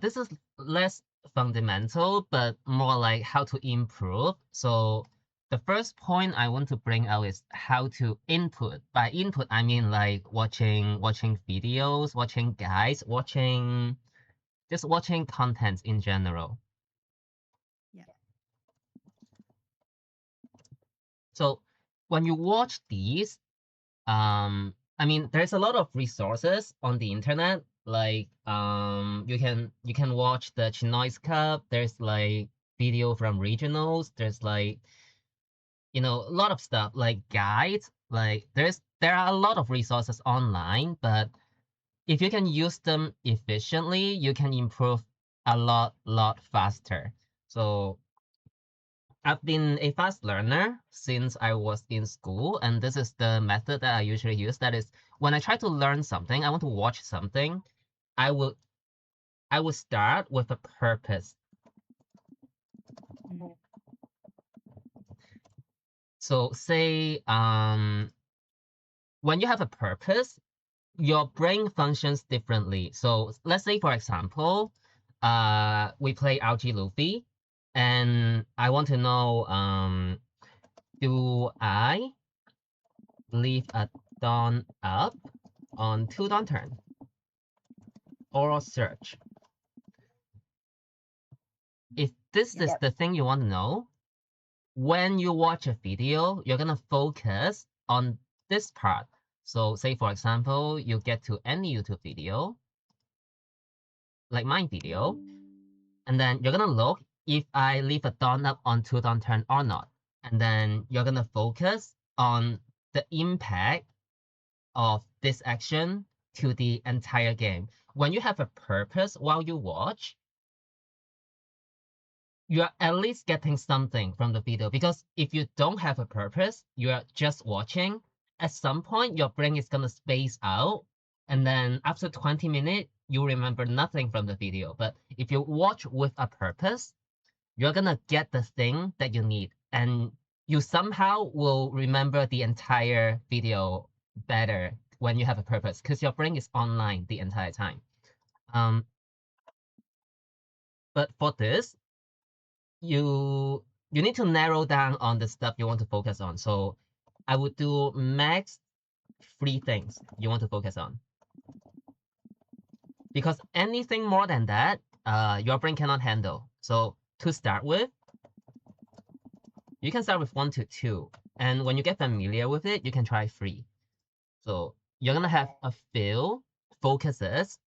this is less fundamental, but more like how to improve. So the first point I want to bring out is how to input. By input, I mean like watching videos, watching guides, just watching content in general. Yeah. So when you watch these, I mean, there's a lot of resources on the internet. Like, you can watch the Chinois Cup. There's like video from regionals. There's like, a lot of stuff like guides. Like, there are a lot of resources online, but if you can use them efficiently, you can improve a lot faster. So I've been a fast learner since I was in school, and this is the method that I usually use. That is, when I try to learn something, I want to watch something, I will I will start with a purpose. Mm. So say when you have a purpose, your brain functions differently. So let's say, for example, we play RG Luffy, and I want to know, do I leave a dawn up on 2 dawn turn or search? If this Yeah. is Yep. the thing you want to know, when you watch a video, you're gonna focus on this part. So say, for example, you get to any YouTube video, like my video, and then you're gonna look if I leave a dawn up on 2 dawn turn or not. And then you're gonna focus on the impact of this action to the entire game. When you have a purpose while you watch, you're at least getting something from the video, because if you don't have a purpose, you're just watching, at some point your brain is going to space out, and then after 20 minutes you remember nothing from the video. But if you watch with a purpose, you're going to get the thing that you need, and you somehow will remember the entire video better when you have a purpose, because your brain is online the entire time. um, but for this, you need to narrow down on the stuff you want to focus on. So I would do max 3 things you want to focus on, because anything more than that, your brain cannot handle. So to start with, you can start with 1 to 2, and when you get familiar with it, you can try 3. So you're gonna have Okay. a few focuses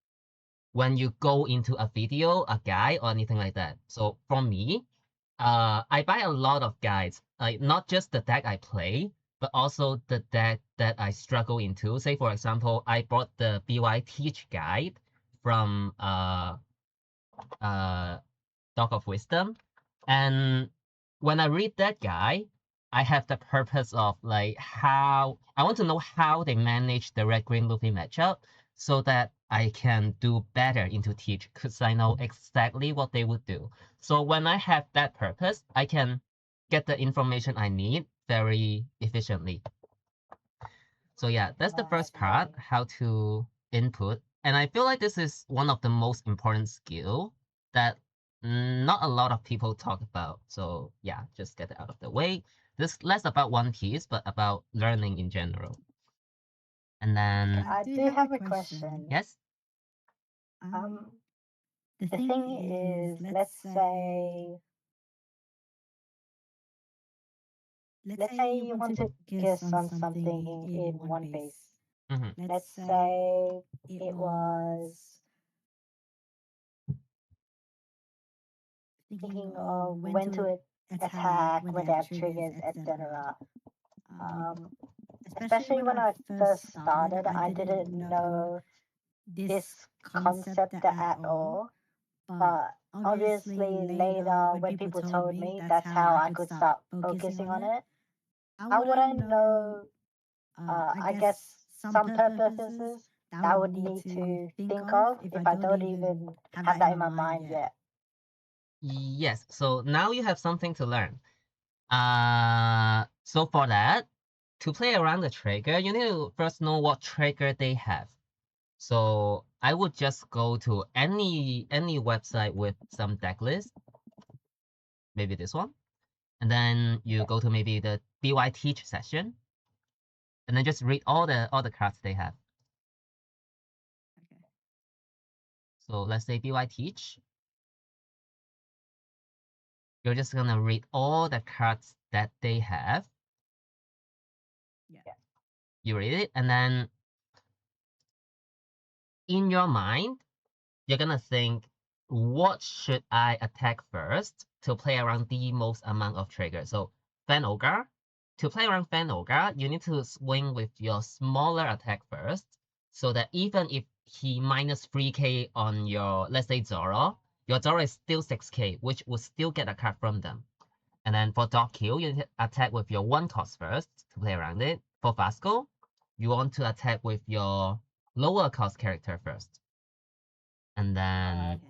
when you go into a video, a guide, or anything like that. So for me, I buy a lot of guides, like not just the deck I play, but also the deck that I struggle into. Say, for example, I bought the BY Teach guide from uh, Dog of Wisdom, and when I read that guide, I have the purpose of like how I want to know how they manage the red green Luffy matchup, so that I can do better into Teach, because I know exactly what they would do. So when I have that purpose, I can get the information I need very efficiently. So yeah, that's the I first part, see. how to input. And I feel like this is one of the most important skill that not a lot of people talk about. So yeah, just get it out of the way. This less about One Piece, but about learning in general. And Okay, then I I do do have a have a question. question. yes. Um, The the thing thing is, is, let's say you want to guess on something in One Piece. Mm-hmm. Let's say it was thinking of when to attack, when they have triggers, etc. Um, Especially when I first started, I didn't know this concept at all. But obviously, later, when people told me, that's how I could start focusing on it. How would I know? I guess some purposes that I would need to think of if I don't even have that in my mind yet. Yes. So now you have something to learn. So for that, to play around the trigger, you need to first know what trigger they have. So I would just go to any website with some deck list, maybe this one, and then you go to maybe the BY Teach section, and then just read all the cards they have. Okay. So let's say BY Teach. You're just gonna read all the cards that they have. Yeah. You read it, and then in your mind, you're gonna think, what should I attack first to play around the most amount of triggers? So Fan Ogre, to play around Fan Ogre, you need to swing with your smaller attack first, so that even if he minus 3k on your, let's say Zoro, your Zoro is still 6k, which will still get a card from them. And then for Dog Kill, you attack with your 1 cost first to play around it. For Vasco, you want to attack with your lower cost character first. And then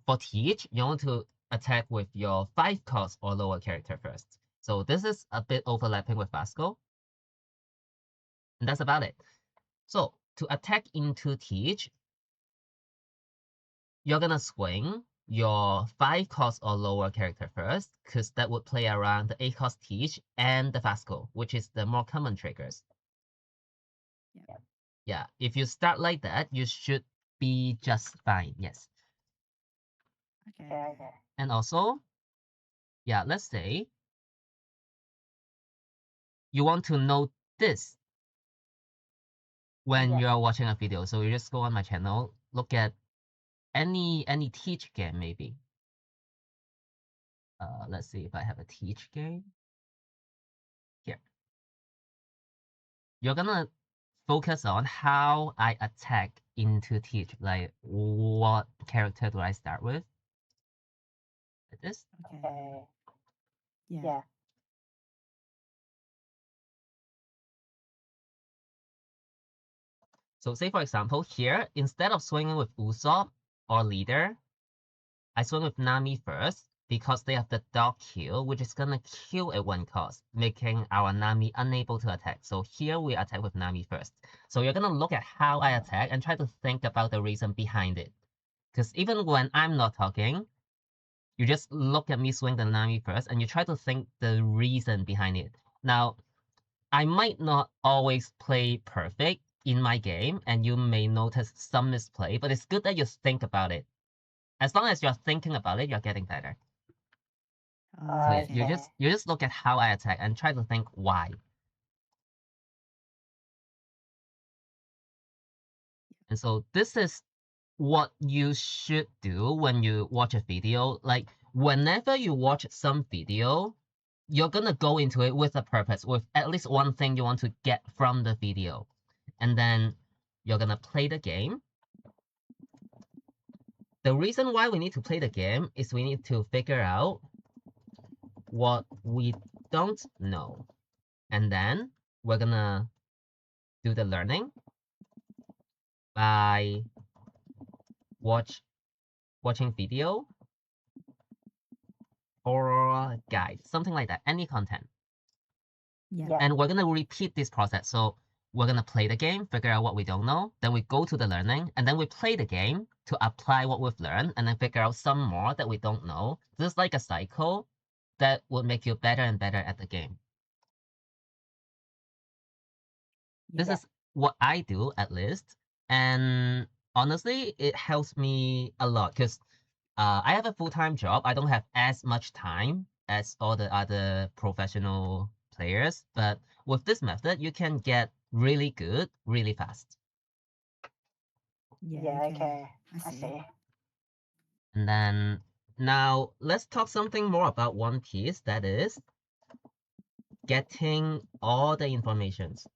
for Teach, you want to attack with your 5 cost or lower character first. So this is a bit overlapping with Vasco. And that's about it. So to attack into Teach, you're gonna swing your 5 cost or lower character first, because that would play around the 8 cost Teach and the Vasco, which is the more common triggers. Yeah. Yeah, if you start like that, you should be just fine. Yes. Okay. And also, yeah, let's say you want to know this when you're watching a video. So you just go on my channel, look at any Teach game maybe. Let's see if I have a Teach game. Here. You're gonna focus on how I attack into Teach. Like, what character do I start with? Like this. Okay. Yeah. So say for example here, instead of swinging with Usopp or Leader, I swing with Nami first because they have the dog kill, which is gonna kill at 1 cost, making our Nami unable to attack. So here we attack with Nami first. So you're gonna look at how I attack and try to think about the reason behind it. Because even when I'm not talking, you just look at me swing the Nami first and you try to think the reason behind it. Now, I might not always play perfect in my game, and you may notice some misplay, but it's good that you think about it. As long as you're thinking about it, you're getting better. So yeah, Okay. you just look at how I attack and try to think why. And so this is what you should do when you watch a video. Like whenever you watch some video, you're gonna go into it with a purpose, with at least one thing you want to get from the video. And then you're gonna play the game. The reason why we need to play the game is we need to figure out what we don't know. And then we're gonna do the learning by watching video or guide, something like that, any content. Yeah. And we're gonna repeat this process. So we're gonna play the game, figure out what we don't know, then we go to the learning, and then we play the game to apply what we've learned, and then figure out some more that we don't know. This is like a cycle that will make you better and better at the game. This is what I do at least. And honestly, it helps me a lot because I have a full-time job. I don't have as much time as all the other professional players. But with this method, you can get really good really fast. Yeah. Okay. I see. And then now let's talk something more about One Piece, that is getting all the informations.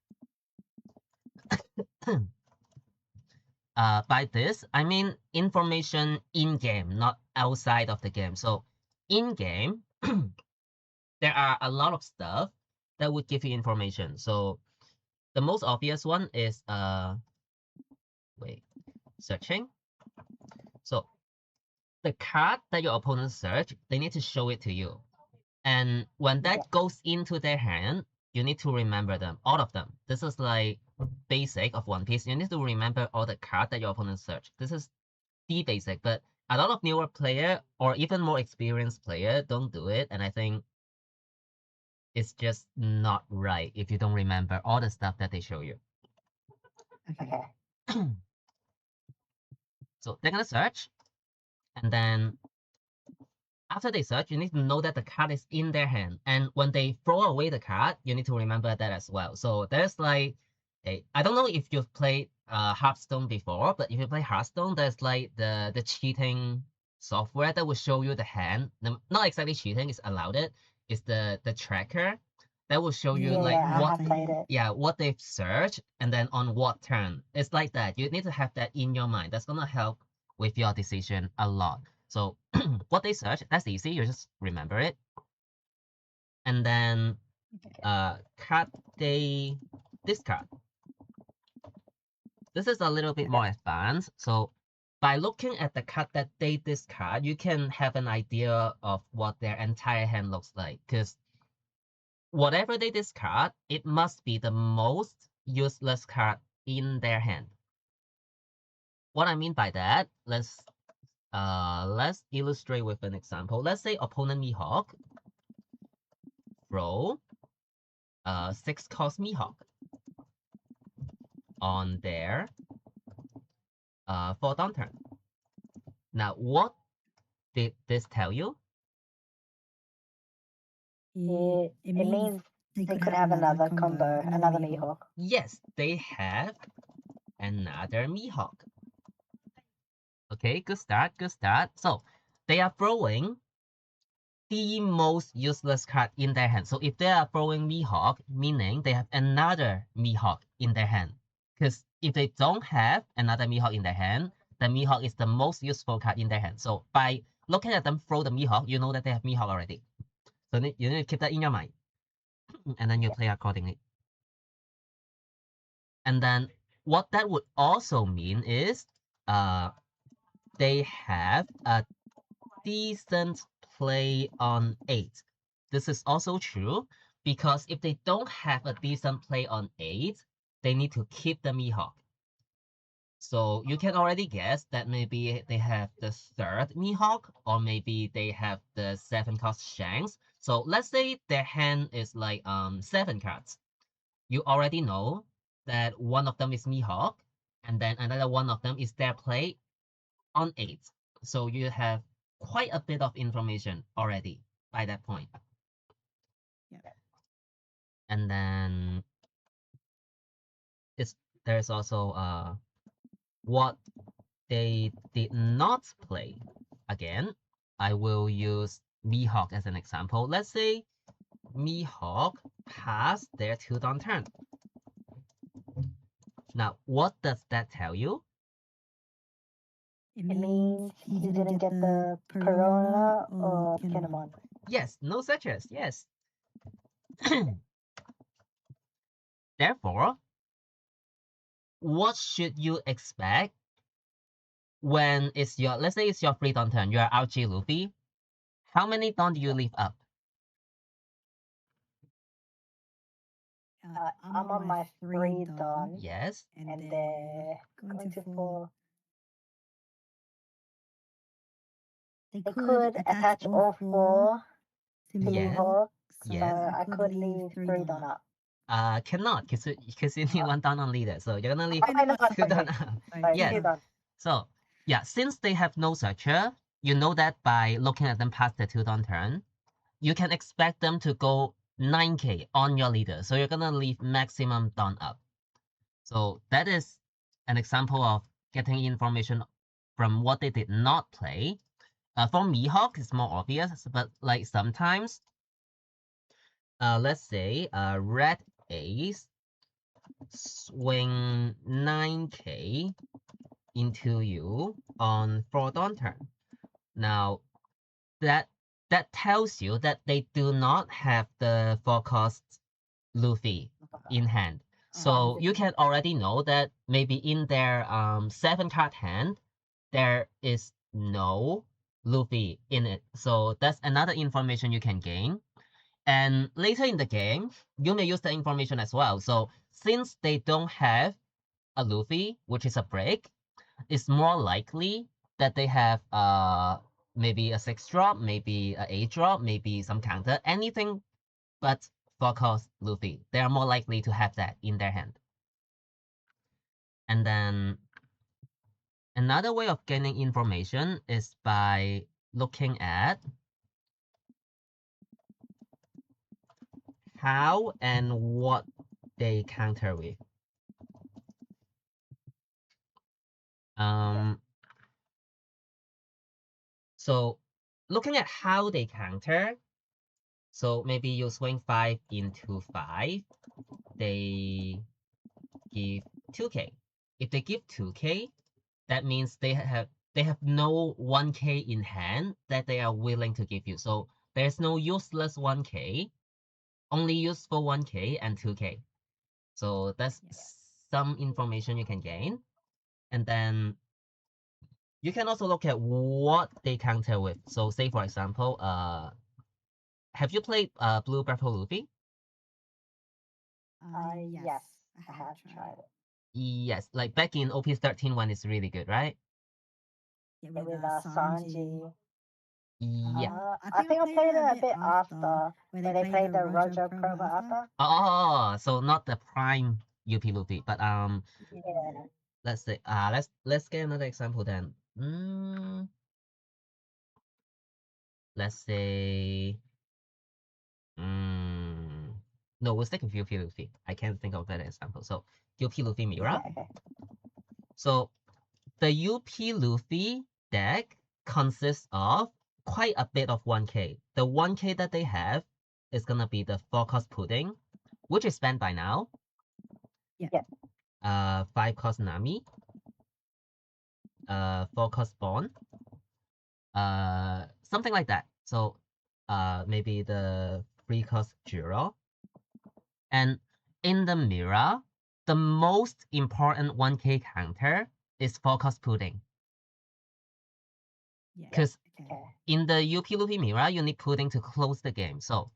By this, I mean information in-game, not outside of the game. So in-game, there are a lot of stuff that would give you information. So the most obvious one is searching. So the card that your opponent search, they need to show it to you. And when that goes into their hand, you need to remember them, all of them. This is like basic of One Piece. You need to remember all the cards that your opponent search. This is the basic, but a lot of newer player or even more experienced player don't do it, and I think it's just not right if you don't remember all the stuff that they show you. Okay. So they're gonna search, and then after they search, you need to know that the card is in their hand. And when they throw away the card, you need to remember that as well. So there's like, I don't know if you've played Hearthstone before, but if you play Hearthstone, there's like the cheating software that will show you the hand. Not exactly cheating, it's allowed it. It's the tracker that will show you like I what have played it. what they've searched and then on what turn. It's like that. You need to have that in your mind. That's gonna help with your decision a lot. So what they search, that's easy. You just remember it. And then card they discard. This is a little bit more advanced. So by looking at the card that they discard, you can have an idea of what their entire hand looks like. Because whatever they discard, it must be the most useless card in their hand. What I mean by that, let's illustrate with an example. Let's say opponent Mihawk throw 6 cost Mihawk on their 4 down turn. Now, what did this tell you? It means they could have another combo, another Mihawk. Yes, they have another Mihawk. Okay, good start, good start. So they are throwing the most useless card in their hand. So if they are throwing Mihawk, meaning they have another Mihawk in their hand. Because if they don't have another Mihawk in their hand, the Mihawk is the most useful card in their hand. So by looking at them throw the Mihawk, you know that they have Mihawk already. So you need to keep that in your mind. And then you play accordingly. And then what that would also mean is they have a decent play on 8. This is also true because if they don't have a decent play on 8, they need to keep the Mihawk. So you can already guess that maybe they have the 3rd Mihawk or maybe they have the 7 cost Shanks. So let's say their hand is like 7 cards. You already know that one of them is Mihawk and then another one of them is their play on 8. So you have quite a bit of information already by that point. Yeah. And then there's also what they did not play. Again, I will use Mihawk as an example. Let's say Mihawk passed their 2 down turn. Now, what does that tell you? It means he didn't get the Perona or Kinemon. Yes, no searches, yes. Therefore, what should you expect when it's your, let's say it's your 3 down turn, you're RG Luffy. How many down do you leave up? I'm on my 3 dawn. Yes. And they're going to fall. They could attach all 4 to Yes. Mihawk, Yes. so I could leave 3 dawn up. Cannot, because you need 1 down on leader. So you're gonna leave Okay, no, 2 down sorry. up. Sorry, Yes. 2 dawn. So yeah, since they have no searcher, you know that by looking at them past the 2 down turn, you can expect them to go 9k on your leader. So you're gonna leave maximum down up. So that is an example of getting information from what they did not play. For Mihawk, it's more obvious, but like sometimes, let's say Red Ace swing 9k into you on 4 dawn turn. Now, that tells you that they do not have the 4 cost Luffy in hand. So you can already know that maybe in their 7 card hand, there is no Luffy in it. So that's another information you can gain. And later in the game, you may use the information as well. So since they don't have a Luffy, which is a break, it's more likely that they have maybe a 6 drop, maybe a 8 drop, maybe some counter, anything but focus Luffy. They are more likely to have that in their hand. And then another way of gaining information is by looking at how and what they counter with. So looking at how they counter, so maybe you swing 5 into 5, they give 2k. If they give 2k, that means they have no 1k in hand that they are willing to give you. So there's no useless 1k, only useful 1k and 2k. So that's some information you can gain. And then you can also look at what they counter with. So say for example, have you played Blue Purple Luffy? Yes, I have tried it. Yes, like back in OP13 one is really good, right? Yeah, with Sanji. Yeah. I think I played it a bit after when they played the Rojo promo after. Oh, so not the prime UP Luffy, but Yeah. let's say let's get another example then. Let's say no, we'll stick with UP Luffy. I can't think of a better example. So UP Luffy Mira. Okay. So the UP Luffy deck consists of quite a bit of 1k. The 1k that they have is gonna be the 4-cost pudding, which is banned by now. Yeah. 5-cost Nami. 4-cost Bond. Something like that. So maybe the 3-cost Jiro. And in the mirror, the most important 1k counter is 4-cost pudding. Because in the UP Luffy Mirror, you need pudding to close the game. So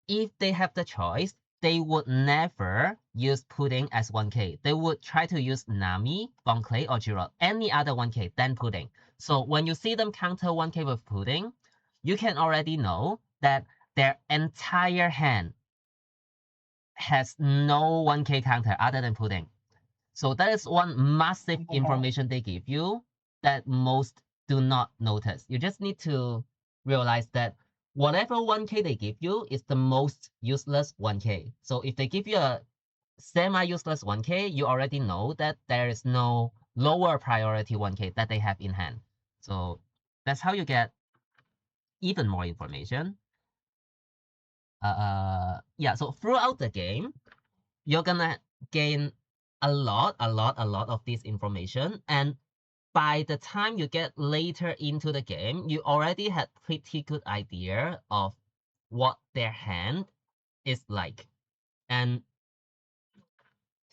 if they have the choice, they would never use pudding as 1k. They would try to use Nami, Bon Clay, or Jiro, any other 1k than pudding. So when you see them counter 1k with pudding, you can already know that their entire hand has no 1k counter other than pudding. So that is one massive information they give you that most do not notice. You just need to realize that whatever 1k they give you is the most useless 1k. So if they give you a semi-useless 1k, you already know that there is no lower priority 1k that they have in hand. So that's how you get even more information. Yeah, so throughout the game, you're gonna gain a lot of this information. And by the time you get later into the game, you already had pretty good idea of what their hand is like. And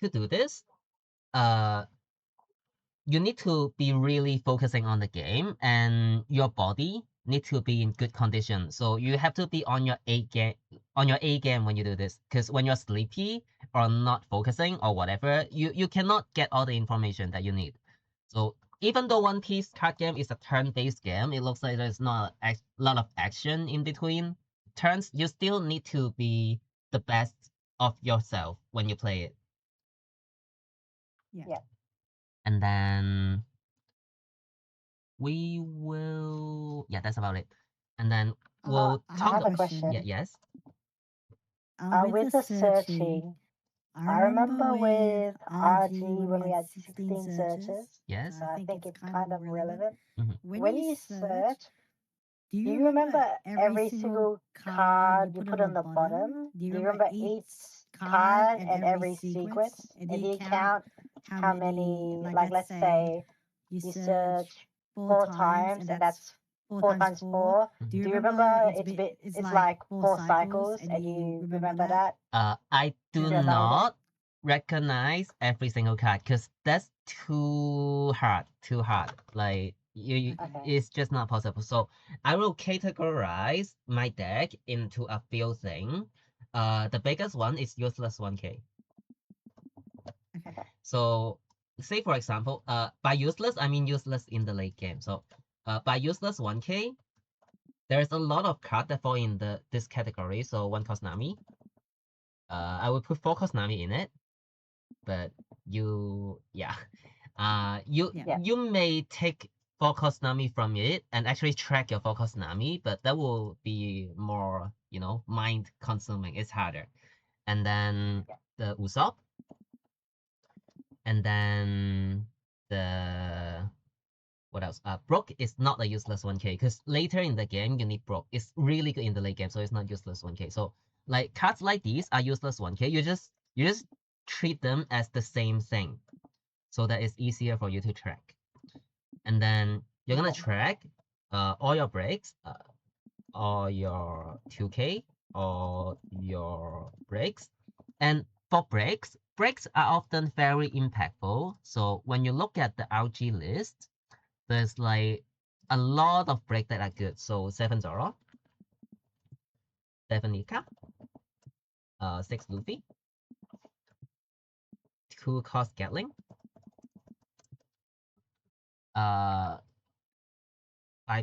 to do this, you need to be really focusing on the game, and your body need to be in good condition. So you have to be on your A game when you do this. Because when you're sleepy or not focusing or whatever, you cannot get all the information that you need. So even though One Piece card game is a turn-based game, it looks like there's not a lot of action in between turns. You still need to be the best of yourself when you play it. Yeah. And then we will, yeah, that's about it. And then we'll I talk. have a question. Yeah, yes. With the searching, I remember with RG when we had 16 searches. Yes. So I think it's kind of relevant. Mhm. When you search, do you remember every single card you put on the bottom? Do you remember each card and every sequence? And do you count how many, like let's say you search 4 times and that's 4 times 4. Do you remember it's like 4 cycles and you remember that? I do Yeah, that was not recognize every single card because that's too hard. Like It's just not possible. So I will categorize my deck into a few things. The biggest one is useless 1k. Okay. So say for example, by useless I mean useless in the late game. So by useless 1k, there's a lot of cards that fall in this category. So 1 cost Nami. I will put 4 cost Nami in it, but you you may take 4 cost Nami from it and actually track your 4 cost Nami, but that will be more, mind consuming. It's harder. And then the Usopp, and then the what else? Brook is not a useless 1k because later in the game you need Brook. It's really good in the late game, so it's not useless 1k. So like cards like these are useless 1k. You just treat them as the same thing, so that it's easier for you to track. And then you're gonna track all your breaks, or your 2k, or your breaks. And for breaks are often very impactful. So when you look at the RG list, there's like a lot of breaks that are good. So 7 Zoro, 7 Nika, 6 Luffy, 2 cost Gatling, 5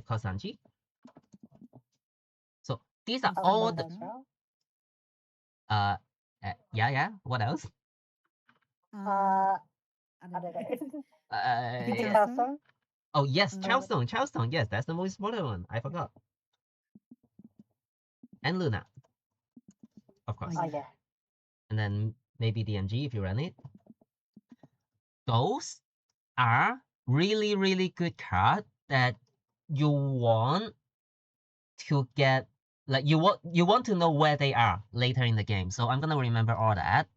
cost Sanji. So these are all the yeah. What else? I don't know. Oh yes, Charleston. Yes, that's the most important one. I forgot. And Luna, of course. Oh, yeah. And then maybe DMG if you run it. Those are really, really good cards that you want to get, like you want to know where they are later in the game. So I'm gonna remember all that.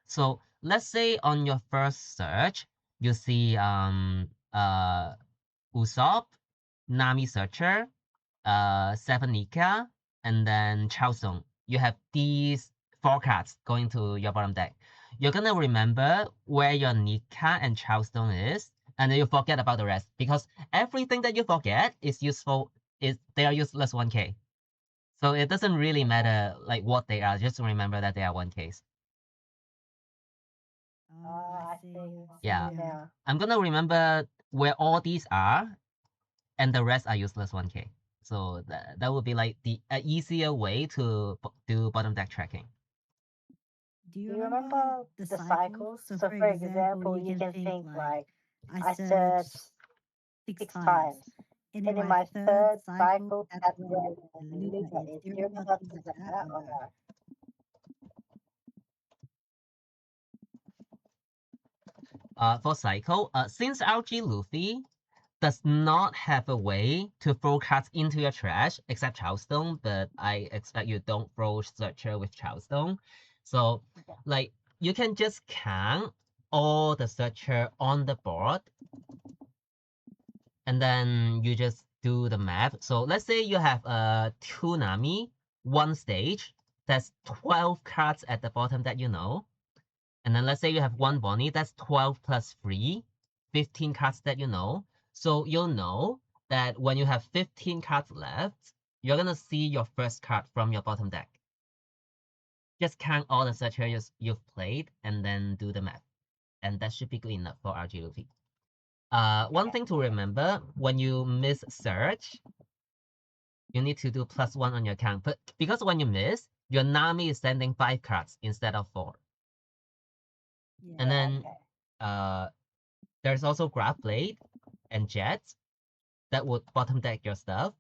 So let's say on your first search, you see Usopp, Nami Searcher, Seven Nika, and then Chaosung. You have these 4 cards going to your bottom deck. You're gonna remember where your Nika and Chaosung is, and then you forget about the rest because everything that you forget is useful. They are useless 1k. So it doesn't really matter like what they are. Just remember that they are 1ks. I see. Yeah. I'm gonna remember where all these are, and the rest are useless 1k. So that would be like the easier way to do bottom deck tracking. Do you remember the cycles? So, for example, you can think like, I searched 6 times, and in my third cycle, that's where the Luca is. Do you remember things like that or no? For cycle, since RG Luffy does not have a way to throw cards into your trash except Charleston, but I expect you don't throw Searcher with Charleston. So, like, you can just count all the Searcher on the board, and then you just do the math. So let's say you have 2 Nami, 1 stage, that's 12 cards at the bottom that you know. And then let's say you have 1 Bonnie, that's 12 plus 3, 15 cards that you know. So you'll know that when you have 15 cards left, you're gonna see your first card from your bottom deck. Just count all the searchers you've played and then do the math. And that should be good enough for RG Luffy. One thing to remember, when you miss search, you need to do +1 on your count. But because when you miss, your Nami is sending 5 cards instead of 4. Yeah. And then there's also Graph Blade and Jet that would bottom deck your stuff.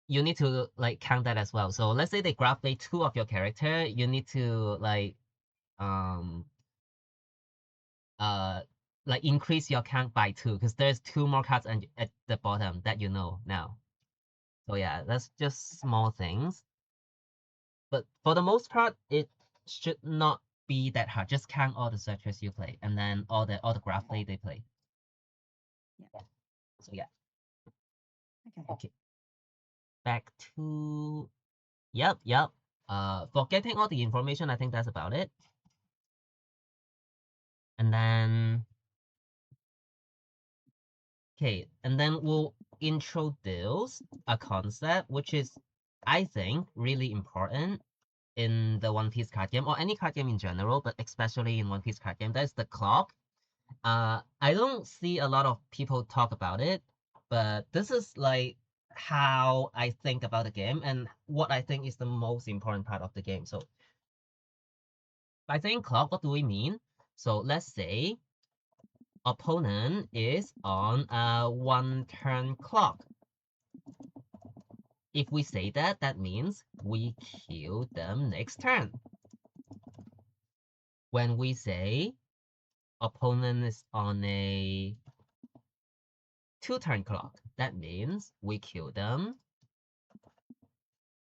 You need to like count that as well. So let's say they Graph Blade 2 of your character, you need to um increase your count by 2 because there's 2 more cards at the bottom that you know now. So yeah, that's just small things. But for the most part, it should not be that hard. Just count all the searches you play, and then all the graph play they play. Yeah. So yeah. Okay. Okay. Back to yep. For getting all the information, I think that's about it. And then Okay, and then we'll introduce a concept which is, I think, really important in the One Piece card game or any card game in general, but especially in One Piece card game. That's the clock. I don't see a lot of people talk about it, but this is like how I think about the game and what I think is the most important part of the game. So by saying clock, what do we mean? So let's say opponent is on a 1 turn clock. If we say that, that means we kill them next turn. When we say opponent is on a 2 turn clock, that means we kill them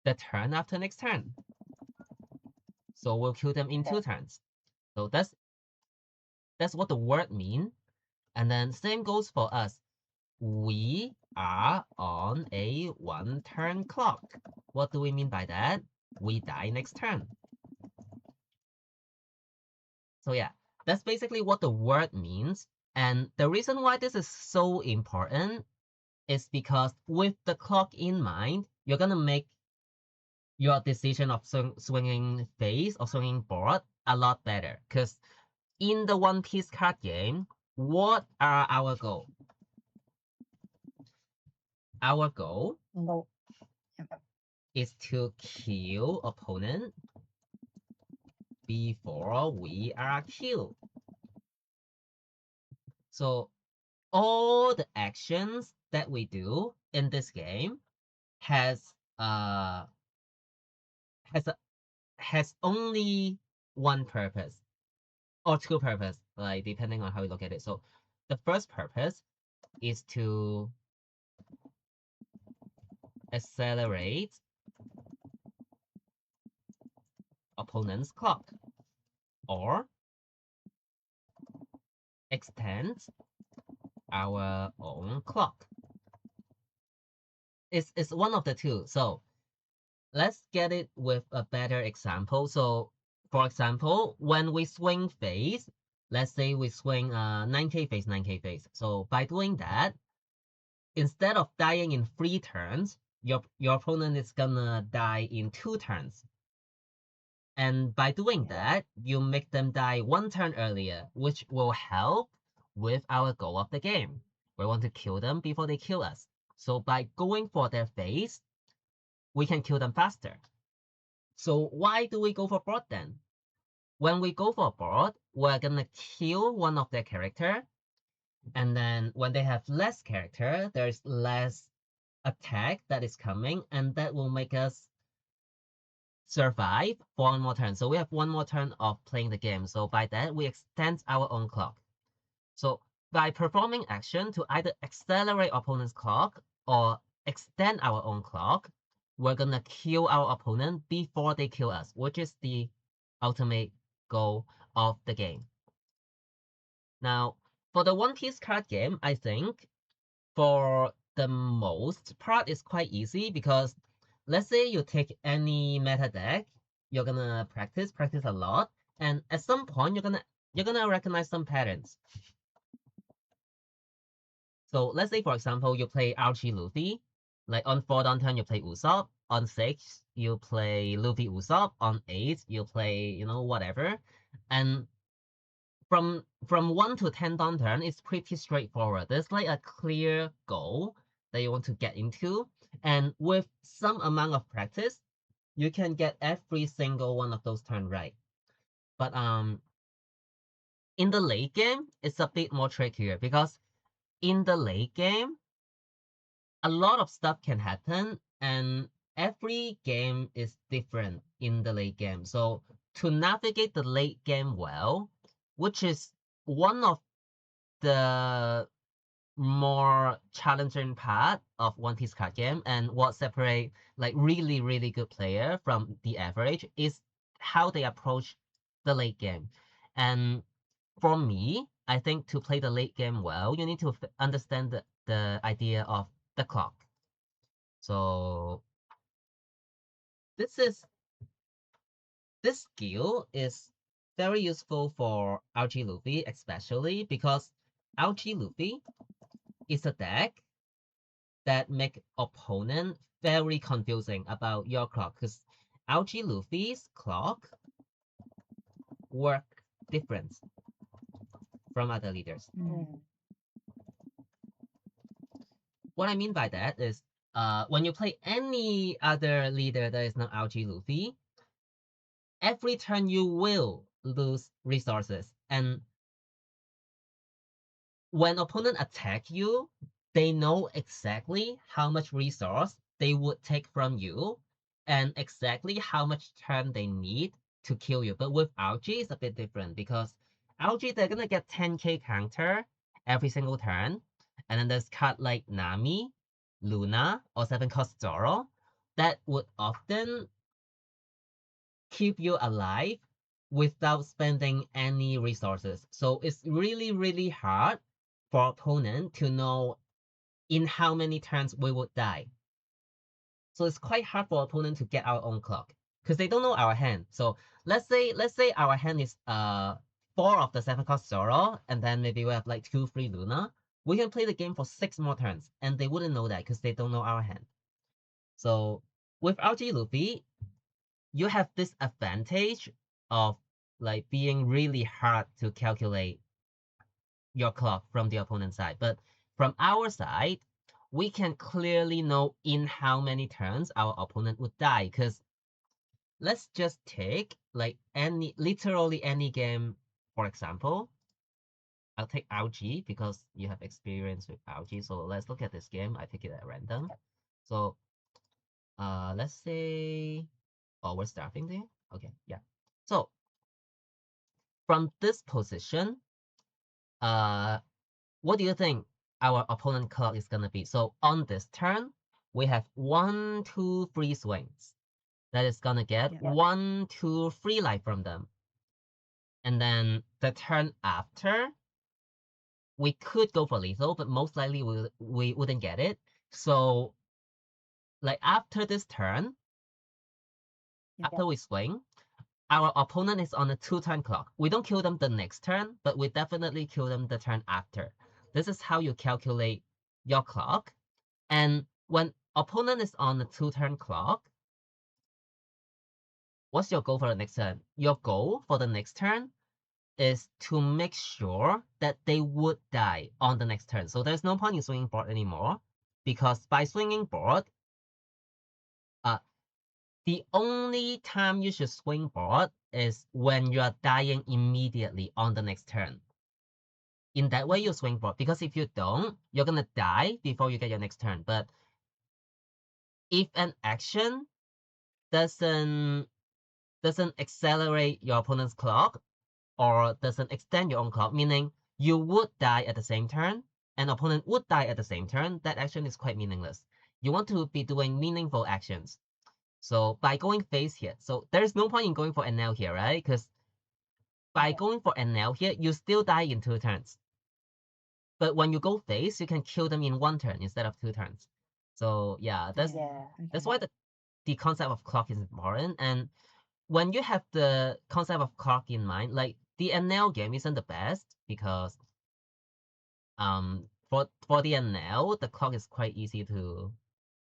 the turn after next turn. So we'll kill them in 2 turns. So that's what the word mean. And then same goes for us. We are on a 1 turn clock. What do we mean by that? We die next turn. So yeah, that's basically what the word means. And the reason why this is so important is because with the clock in mind, you're gonna make your decision of swinging face or swinging board a lot better. Because in the One Piece card game, what are our goal? Our goal Oh, yep. is to kill opponent before we are killed. So all the actions that we do in this game has uh has a, has only one purpose or two purpose, like depending on how you look at it. So the first purpose is to accelerate opponent's clock or extend our own clock. It's one of the two. So let's get it with a better example. So for example, when we swing face, let's say we swing 9k face, 9k face. So by doing that, instead of dying in 3 turns, your opponent is gonna die in 2 turns. And by doing that, you make them die 1 turn earlier, which will help with our goal of the game. We want to kill them before they kill us. So by going for their face, we can kill them faster. So why do we go for board then? When we go for board, we're gonna kill one of their character, and then when they have less character, there's less attack that is coming, and that will make us survive for 1 more turn. So we have 1 more turn of playing the game. So by that, we extend our own clock. So by performing action to either accelerate opponent's clock or extend our own clock, we're gonna kill our opponent before they kill us, which is the ultimate goal of the game. Now, for the One Piece card game, I think for the most part is quite easy because let's say you take any meta deck, you're gonna practice a lot, and at some point you're gonna recognize some patterns. So let's say, for example, you play Archie Luffy. Like on 4 down turn, you play Usopp. On 6, you play Luffy Usopp. On 8, you play, whatever. And from 1 to 10 down turn, it's pretty straightforward. There's like a clear goal that you want to get into. And with some amount of practice, you can get every single one of those turn right. But in the late game, it's a bit more trickier because in the late game, a lot of stuff can happen, and every game is different in the late game. So to navigate the late game well, which is one of the more challenging part of One Piece card game and what separate like really, really good player from the average is how they approach the late game. And for me, I think to play the late game well, you need to understand the idea of the clock. So this skill is very useful for Algae Luffy, especially because Algae Luffy it's a deck that make opponent very confusing about your clock because Algae Luffy's clock work different from other leaders. What I mean by that is when you play any other leader that is not Algae Luffy, every turn you will lose resources. And when opponent attack you, they know exactly how much resource they would take from you and exactly how much turn they need to kill you. But with Algae, it's a bit different because Algae, they're gonna get 10k counter every single turn. And then there's card like Nami, Luna, or 7 cost Zoro that would often keep you alive without spending any resources. So it's really, really hard for opponent to know in how many turns we would die. So it's quite hard for opponent to get our own clock because they don't know our hand. So let's say our hand is 4 of the 7 cost Zoro, and then maybe we have like 2 free Luna. We can play the game for 6 more turns, and they wouldn't know that because they don't know our hand. So with RG Luffy, you have this advantage of like being really hard to calculate your clock from the opponent's side. But from our side, we can clearly know in how many turns our opponent would die. Because let's just take like literally any game, for example. I'll take Algae because you have experience with Algae. So let's look at this game. I pick it at random. So let's say, oh, we're starting there. Okay, yeah. So from this position, what do you think our opponent clock is gonna be? So on this turn, we have 1, 2, 3 swings. That is gonna get 1, 2, 3 life from them. And then the turn after, we could go for lethal, but most likely we wouldn't get it. So like after this turn, after we swing, our opponent is on a 2-turn clock. We don't kill them the next turn, but we definitely kill them the turn after. This is how you calculate your clock. And when opponent is on a 2-turn clock, what's your goal for the next turn? Your goal for the next turn is to make sure that they would die on the next turn. So there's no point in swinging board anymore because by swinging board, the only time you should swing board is when you are dying immediately on the next turn. In that way, you swing board because if you don't, you're gonna die before you get your next turn. But if an action doesn't accelerate your opponent's clock or doesn't extend your own clock, meaning you would die at the same turn and opponent would die at the same turn, that action is quite meaningless. You want to be doing meaningful actions. So by going face here, so there's no point in going for NL here, right? Because by going for NL here, you still die in 2 turns. But when you go face, you can kill them in 1 turn instead of 2 turns. So yeah, that's why the concept of clock is important. And when you have the concept of clock in mind, like the NL game isn't the best because for the NL, the clock is quite easy to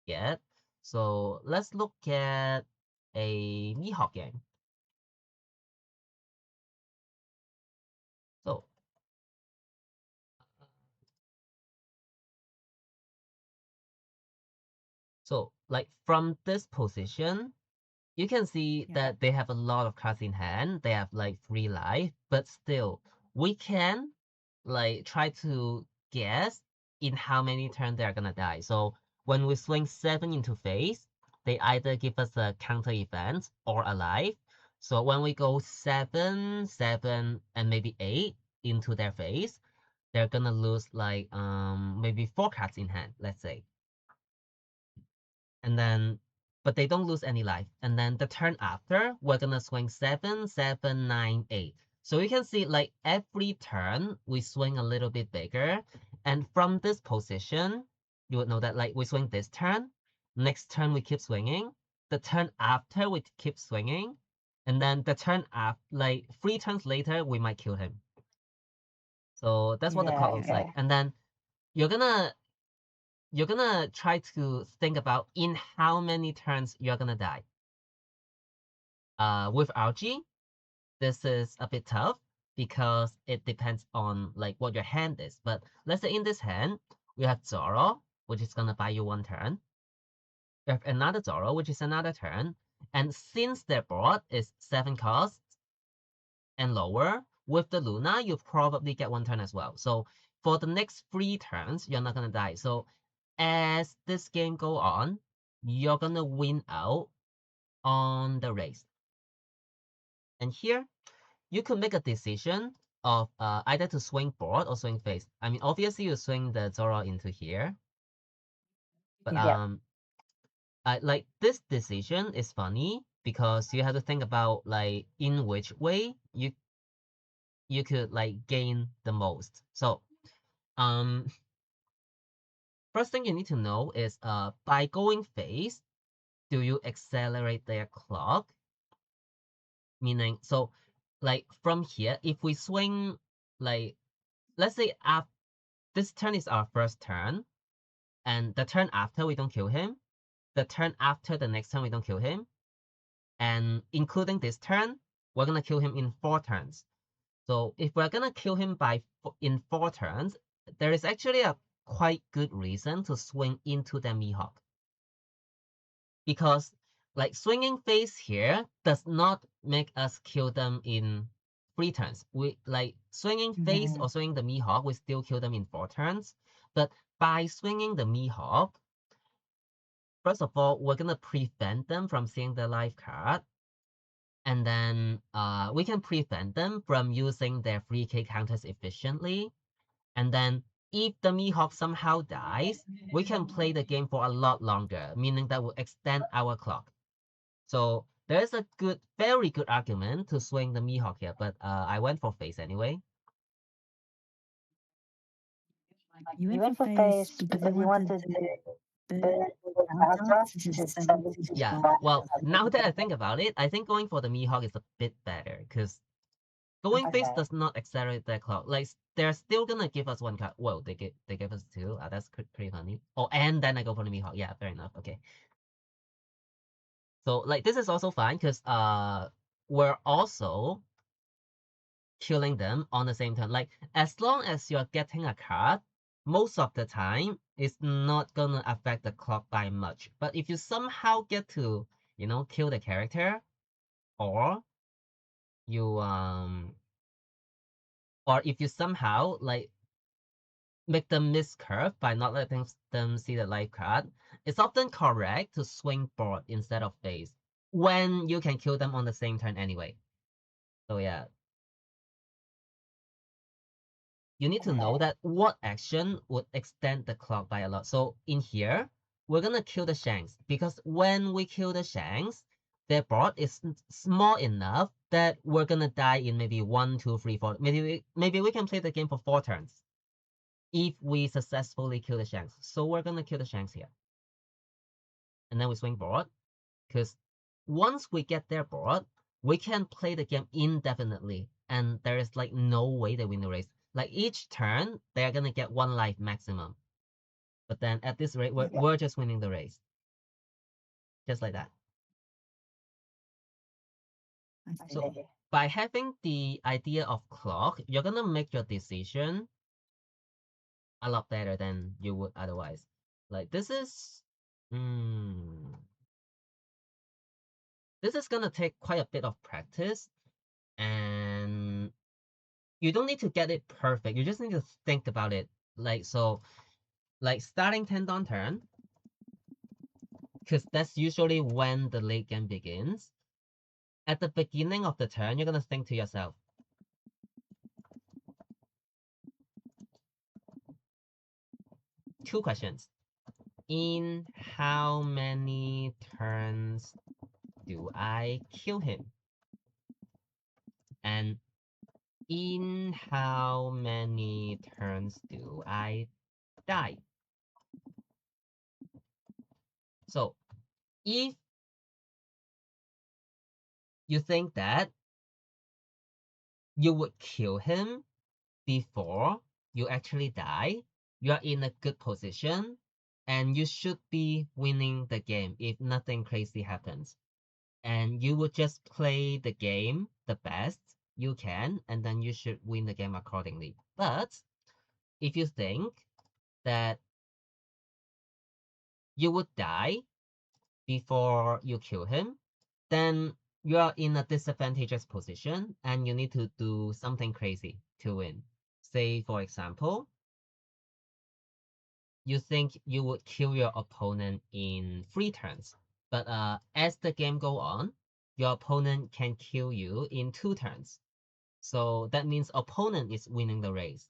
get. So let's look at a Mihawk game. So like from this position, you can see that they have a lot of cards in hand. They have like 3 life, but still, we can like try to guess in how many turns they're gonna die. So when we swing 7 into face, they either give us a counter event or a life. So when we go 7, 7, and maybe 8 into their face, they're gonna lose like maybe 4 cards in hand, let's say. And then but they don't lose any life. And then the turn after, we're gonna swing 7, 7, 9, 8. So you can see like every turn we swing a little bit bigger. And from this position, you would know that like we swing this turn, next turn we keep swinging, the turn after we keep swinging, and then the turn after, like 3 turns later, we might kill him. So that's what the clock looks like. And then you're gonna you're gonna try to think about in how many turns you're gonna die. With algae, this is a bit tough because it depends on like what your hand is. But let's say in this hand, we have Zoro, which is gonna buy you 1 turn. We have another Zoro, which is another turn. And since their board is 7 costs and lower, with the Luna, you probably get 1 turn as well. So for the next 3 turns, you're not gonna die. So as this game go on, you're gonna win out on the race. And here, you could make a decision of either to swing board or swing face. I mean, obviously you swing the Zoro into here, but Yeah. like this decision is funny because you have to think about like in which way you could like gain the most. So um first thing you need to know is by going face, do you accelerate their clock? Meaning, so like from here, if we swing like let's say this turn is our first turn, and the turn after we don't kill him, the turn after the next turn we don't kill him, and including this turn, we're gonna kill him in 4 turns. So if we're gonna kill him in 4 turns, there is actually a quite good reason to swing into the Mihawk. Because like swinging face here does not make us kill them in 3 turns. We like swinging face or swinging the Mihawk, we still kill them in 4 turns. But by swinging the Mihawk, first of all, we're gonna prevent them from seeing the life card. And then we can prevent them from using their 3k counters efficiently. And then if the Mihawk somehow dies, we can play the game for a lot longer, meaning that will extend our clock. So there's a very good argument to swing the Mihawk here, but I went for face anyway. You went for face because you wanted to burn the Avatar to just suddenly just Yeah, buy well, now that I think about it, I think going for the Mihawk is a bit better because going face does not accelerate their clock. Like they're still gonna give us 1 card. Whoa, they gave us 2. That's pretty funny. Oh, and then I go for the Mihawk. Yeah, fair enough. Okay. So like this is also fine because we're also killing them on the same turn. Like as long as you're getting a card, most of the time it's not gonna affect the clock by much. But if you somehow get to, kill the character, or you or if you somehow like make them miss curve by not letting them see the life card, it's often correct to swing board instead of face when you can kill them on the same turn anyway. So yeah, you need to know that what action would extend the clock by a lot. So in here, we're gonna kill the Shanks because when we kill the Shanks, their board is small enough that we're gonna die in maybe 1, 2, 3, 4. Maybe we can play the game for 4 turns if we successfully kill the Shanks. So we're gonna kill the Shanks here. And then we swing board, because once we get their board, we can play the game indefinitely, and there is like no way they win the race. Like each turn, they're gonna get 1 life maximum. But then at this rate, we're just winning the race. Just like that. So by having the idea of clock, you're gonna make your decision a lot better than you would otherwise. Like this is gonna take quite a bit of practice, and you don't need to get it perfect. You just need to think about it. Like so, like starting 10 on turn, because that's usually when the late game begins. At the beginning of the turn, you're gonna think to yourself, 2 questions. In how many turns do I kill him? And in how many turns do I die? So if you think that you would kill him before you actually die, you are in a good position and you should be winning the game if nothing crazy happens. And you would just play the game the best you can, and then you should win the game accordingly. But if you think that you would die before you kill him, then you are in a disadvantageous position and you need to do something crazy to win. Say, for example, you think you would kill your opponent in 3 turns, but as the game go on, your opponent can kill you in 2 turns. So that means opponent is winning the race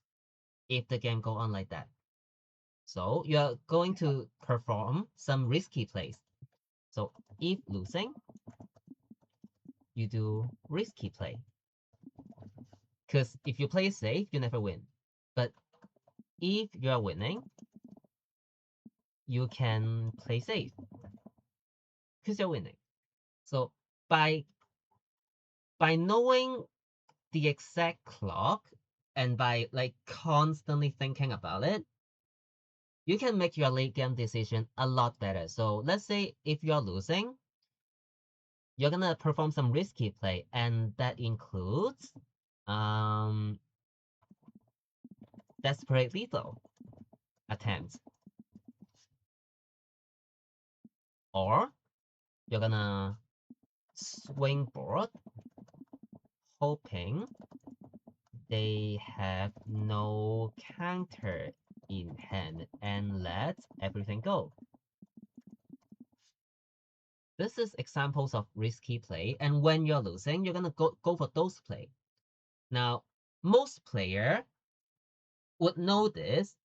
if the game go on like that. So you're going to perform some risky plays. So if losing, you do risky play. Because if you play safe, you never win. But if you're winning, you can play safe because you're winning. So by knowing the exact clock and by like constantly thinking about it, you can make your late game decision a lot better. So let's say if you're losing, you're gonna perform some risky play, and that includes um desperate lethal attempts. Or you're gonna swing board hoping they have no counter in hand and let everything go. This is examples of risky play, and when you're losing, you're gonna go for those play. Now, most player would know this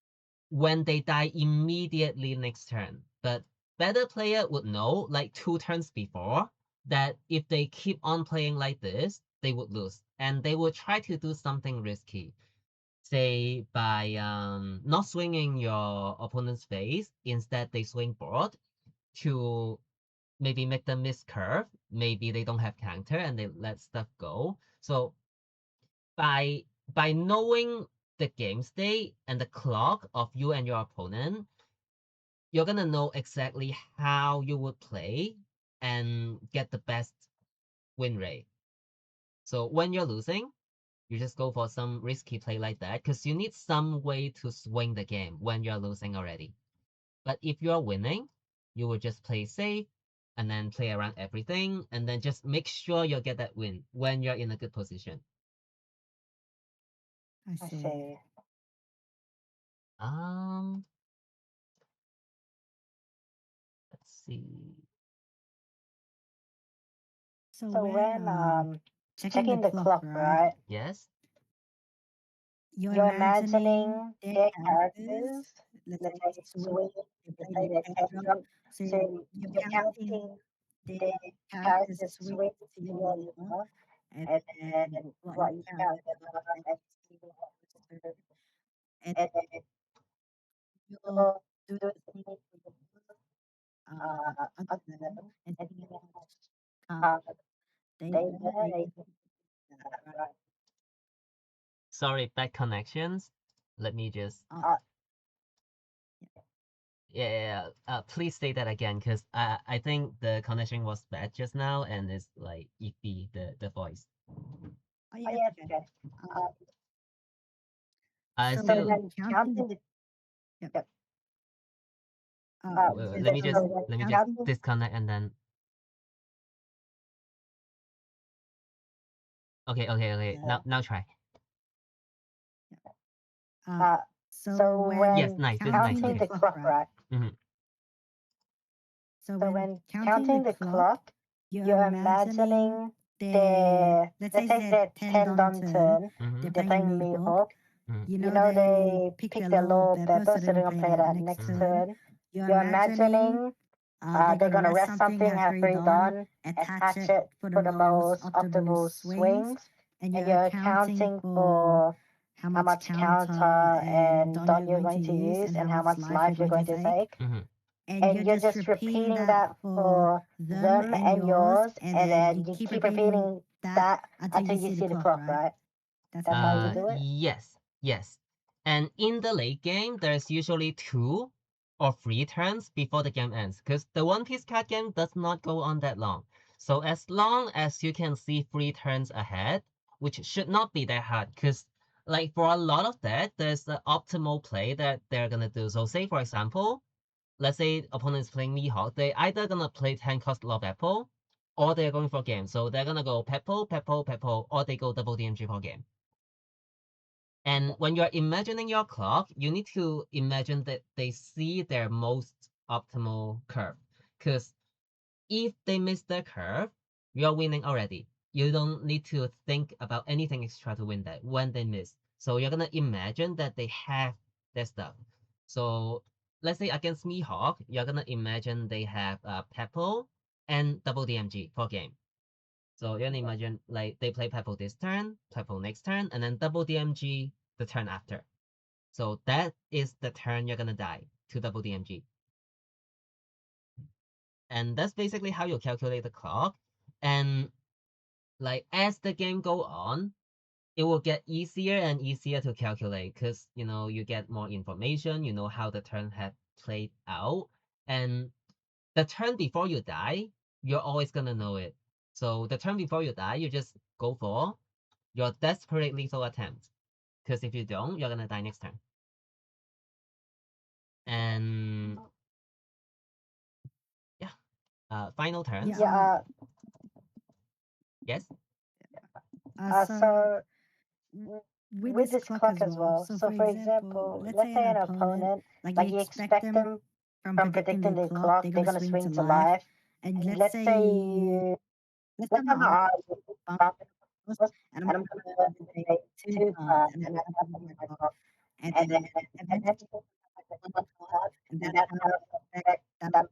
when they die immediately next turn, but better player would know like 2 turns before that if they keep on playing like this, they would lose, and they would try to do something risky. Say by not swinging your opponent's face, instead they swing board to maybe make them miss curve. Maybe they don't have counter and they let stuff go. So by knowing the game state and the clock of you and your opponent, you're gonna know exactly how you would play and get the best win rate. So when you're losing, you just go for some risky play like that because you need some way to swing the game when you're losing already. But if you're winning, you will just play safe and then play around everything and then just make sure you get that win when you're in a good position. I I see. see. Um, let's see. So So when when checking the checking the clock, clock, right? right? Yes. You're You're imagining imagining their their characters. characters. Let's say Let's they say swing, swing, they let's play say their they pet pet drop. drop. So So you're you're counting counting their their characters characters swing swing to your to your lever, level, and and then then what you what you count count on, and and see see what what goes through. And and then then you'll you'll do do the the same same for your on other them them and and see see how how much much they they were were able to able do to that, do that, right? right? Sorry, bad connections. Let me just. Uh, yeah. Yeah. Please say that again, because I think the connection was bad just now, and it's like iffy the voice. Oh, Oh yeah, it's yeah, okay. okay. Um, Um, I so so still. when when counting the counting the yep, yep, you said Let me just so when counting. disconnect and then. Okay. Uh, Now try. yeah. Uh, uh, so so when Yes, when nice. This is nice. counting the counting Okay. the clock, clock, right? right? Hmm. So So when when counting the counting the clock, clock, you're you're imagining imagining their, the let's say let's it's say their their 10 ten don don turn, turn. they're Hmm. They're playing playing Mihawk. Mihawk. Hmm. You You know, know they they pick pick their their low low pepper, so pepper, they're so they're gonna gonna play play that that next next turn. turn. You're You're imagining imagining they're they're gonna gonna rest rest something, something, have have three three don, don, attach attach it it for the for the most most optimal optimal swings, swings, and and you're you're accounting accounting for for how how much much counter counter and and don don you're you're going to going to use use and how and how much much life you're life you're going to going to take. take. Hmm. And you're And you're just just repeating repeating that that for for them them and and yours, yours, and and then you then you keep keep repeating repeating that that until you until see you the see the clock, clock, right? right? That's how That's you how do you it. do it. Yes. And in the late game, there's usually two or 3 turns before the game ends, because the One Piece card game does not go on that long. So as long as you can see 3 turns ahead, which should not be that hard, because like for a lot of that, there's the optimal play that they're gonna do. So say for example, let's say opponent is playing Mihawk, they either gonna play 10 cost Love Apple, or they're going for game. So they're gonna go Pepple, Pepple, Pepple, or they go double DMG for game. And when you're imagining your clock, you need to imagine that they see their most optimal curve. Because if they miss their curve, you're winning already. You don't need to think about anything extra to win that when they miss. So you're gonna imagine that they have their stuff. So let's say against Mihawk, you're gonna imagine they have Pepple and double DMG for game. So you're gonna imagine like they play Pepple this turn, Pepple next turn, and then double DMG the turn after. So that is the turn you're gonna die to double DMG. And that's basically how you calculate the clock. And like as the game go on, it will get easier and easier to calculate because you get more information, you know how the turn had played out. And the turn before you die, you're always gonna know it. So the turn before you die, you just go for your desperate lethal attempt. Because if you don't, you're gonna die next turn. And yeah, final turns. Yeah. Yes. So with this clock as well. So for example, let's say an opponent, like you expect them from predicting the clock, they're gonna swing to life, and let's say let's have an argument bump first, and I'm gonna debate 2 cards, and then I'm gonna my clock, and then eventually one card, and that's how it affect that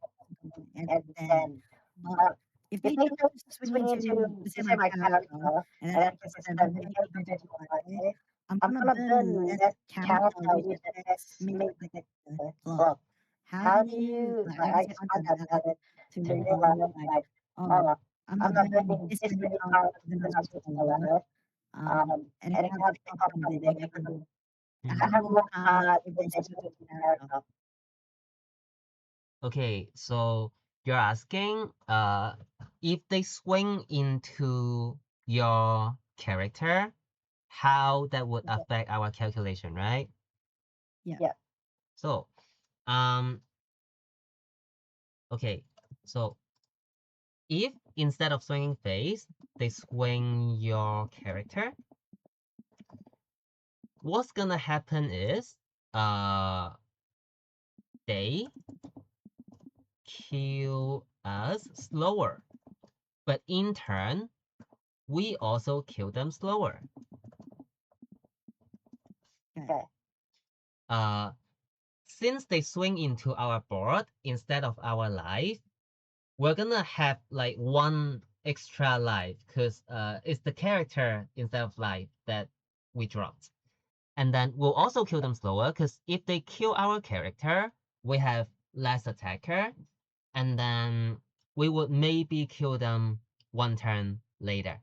and then. But if they chose to swing into, let's say, my character, and then like I said, I'm gonna keep it to my I'm gonna burn less counter, which affects me like the clock. How do you like obviously add that valid to realize like, oh, I'm not burning this many counters than I switch to the left. And it has the clock from the deck. I have more cards if they switch to the character. Okay, so you're asking if they swing into your character, how that would affect our calculation, right? Yeah. So, okay, so if instead of swinging face, they swing your character, what's gonna happen is they kill us slower, but in turn, we also kill them slower. Okay. Since they swing into our board instead of our life, we're gonna have like one extra life because it's the character instead of life that we dropped. And then we'll also kill them slower because if they kill our character, we have less attacker, and then we would maybe kill them 1 turn later.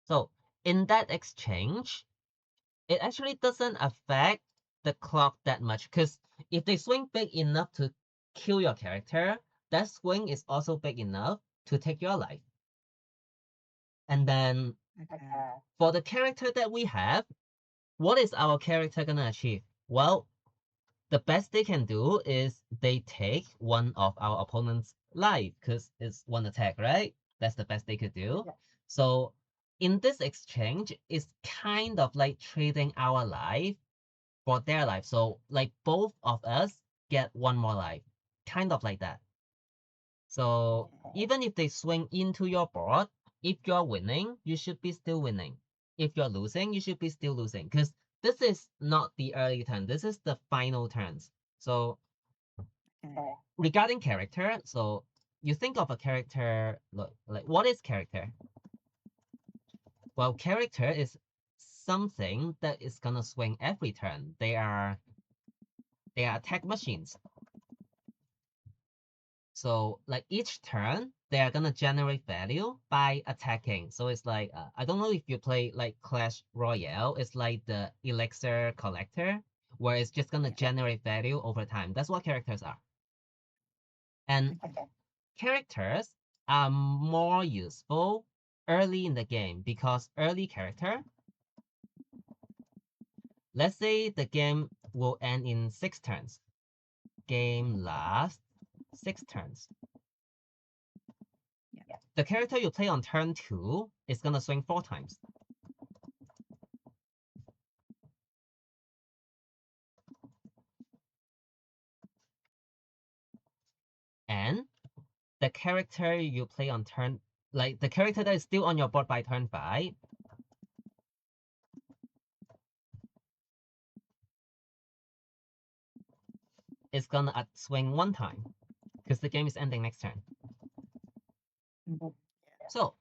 So in that exchange, it actually doesn't affect the clock that much because if they swing big enough to kill your character, that swing is also big enough to take your life. And then for the character that we have, what is our character gonna achieve? Well, the best they can do is they take one of our opponent's life because it's one attack, right? That's the best they could do. Yeah. So in this exchange, it's kind of like trading our life for their life. So like both of us get one more life, kind of like that. So even if they swing into your board, if you're winning, you should be still winning. If you're losing, you should be still losing because this is not the early turn. This is the final turns. So regarding character, so you think of a character, like what is character? Well, character is something that is gonna swing every turn. They are attack machines. So like each turn, they are gonna generate value by attacking. So it's like I don't know if you play like Clash Royale. It's like the elixir collector, where it's just gonna generate value over time. That's what characters are. And characters are more useful early in the game because early character, let's say the game will end in 6 turns. Game lasts 6 turns. The character you play on turn 2 is gonna swing 4 times. And the character you play on turn, like the character that is still on your board by turn 5, is gonna swing 1 time because the game is ending next turn. So,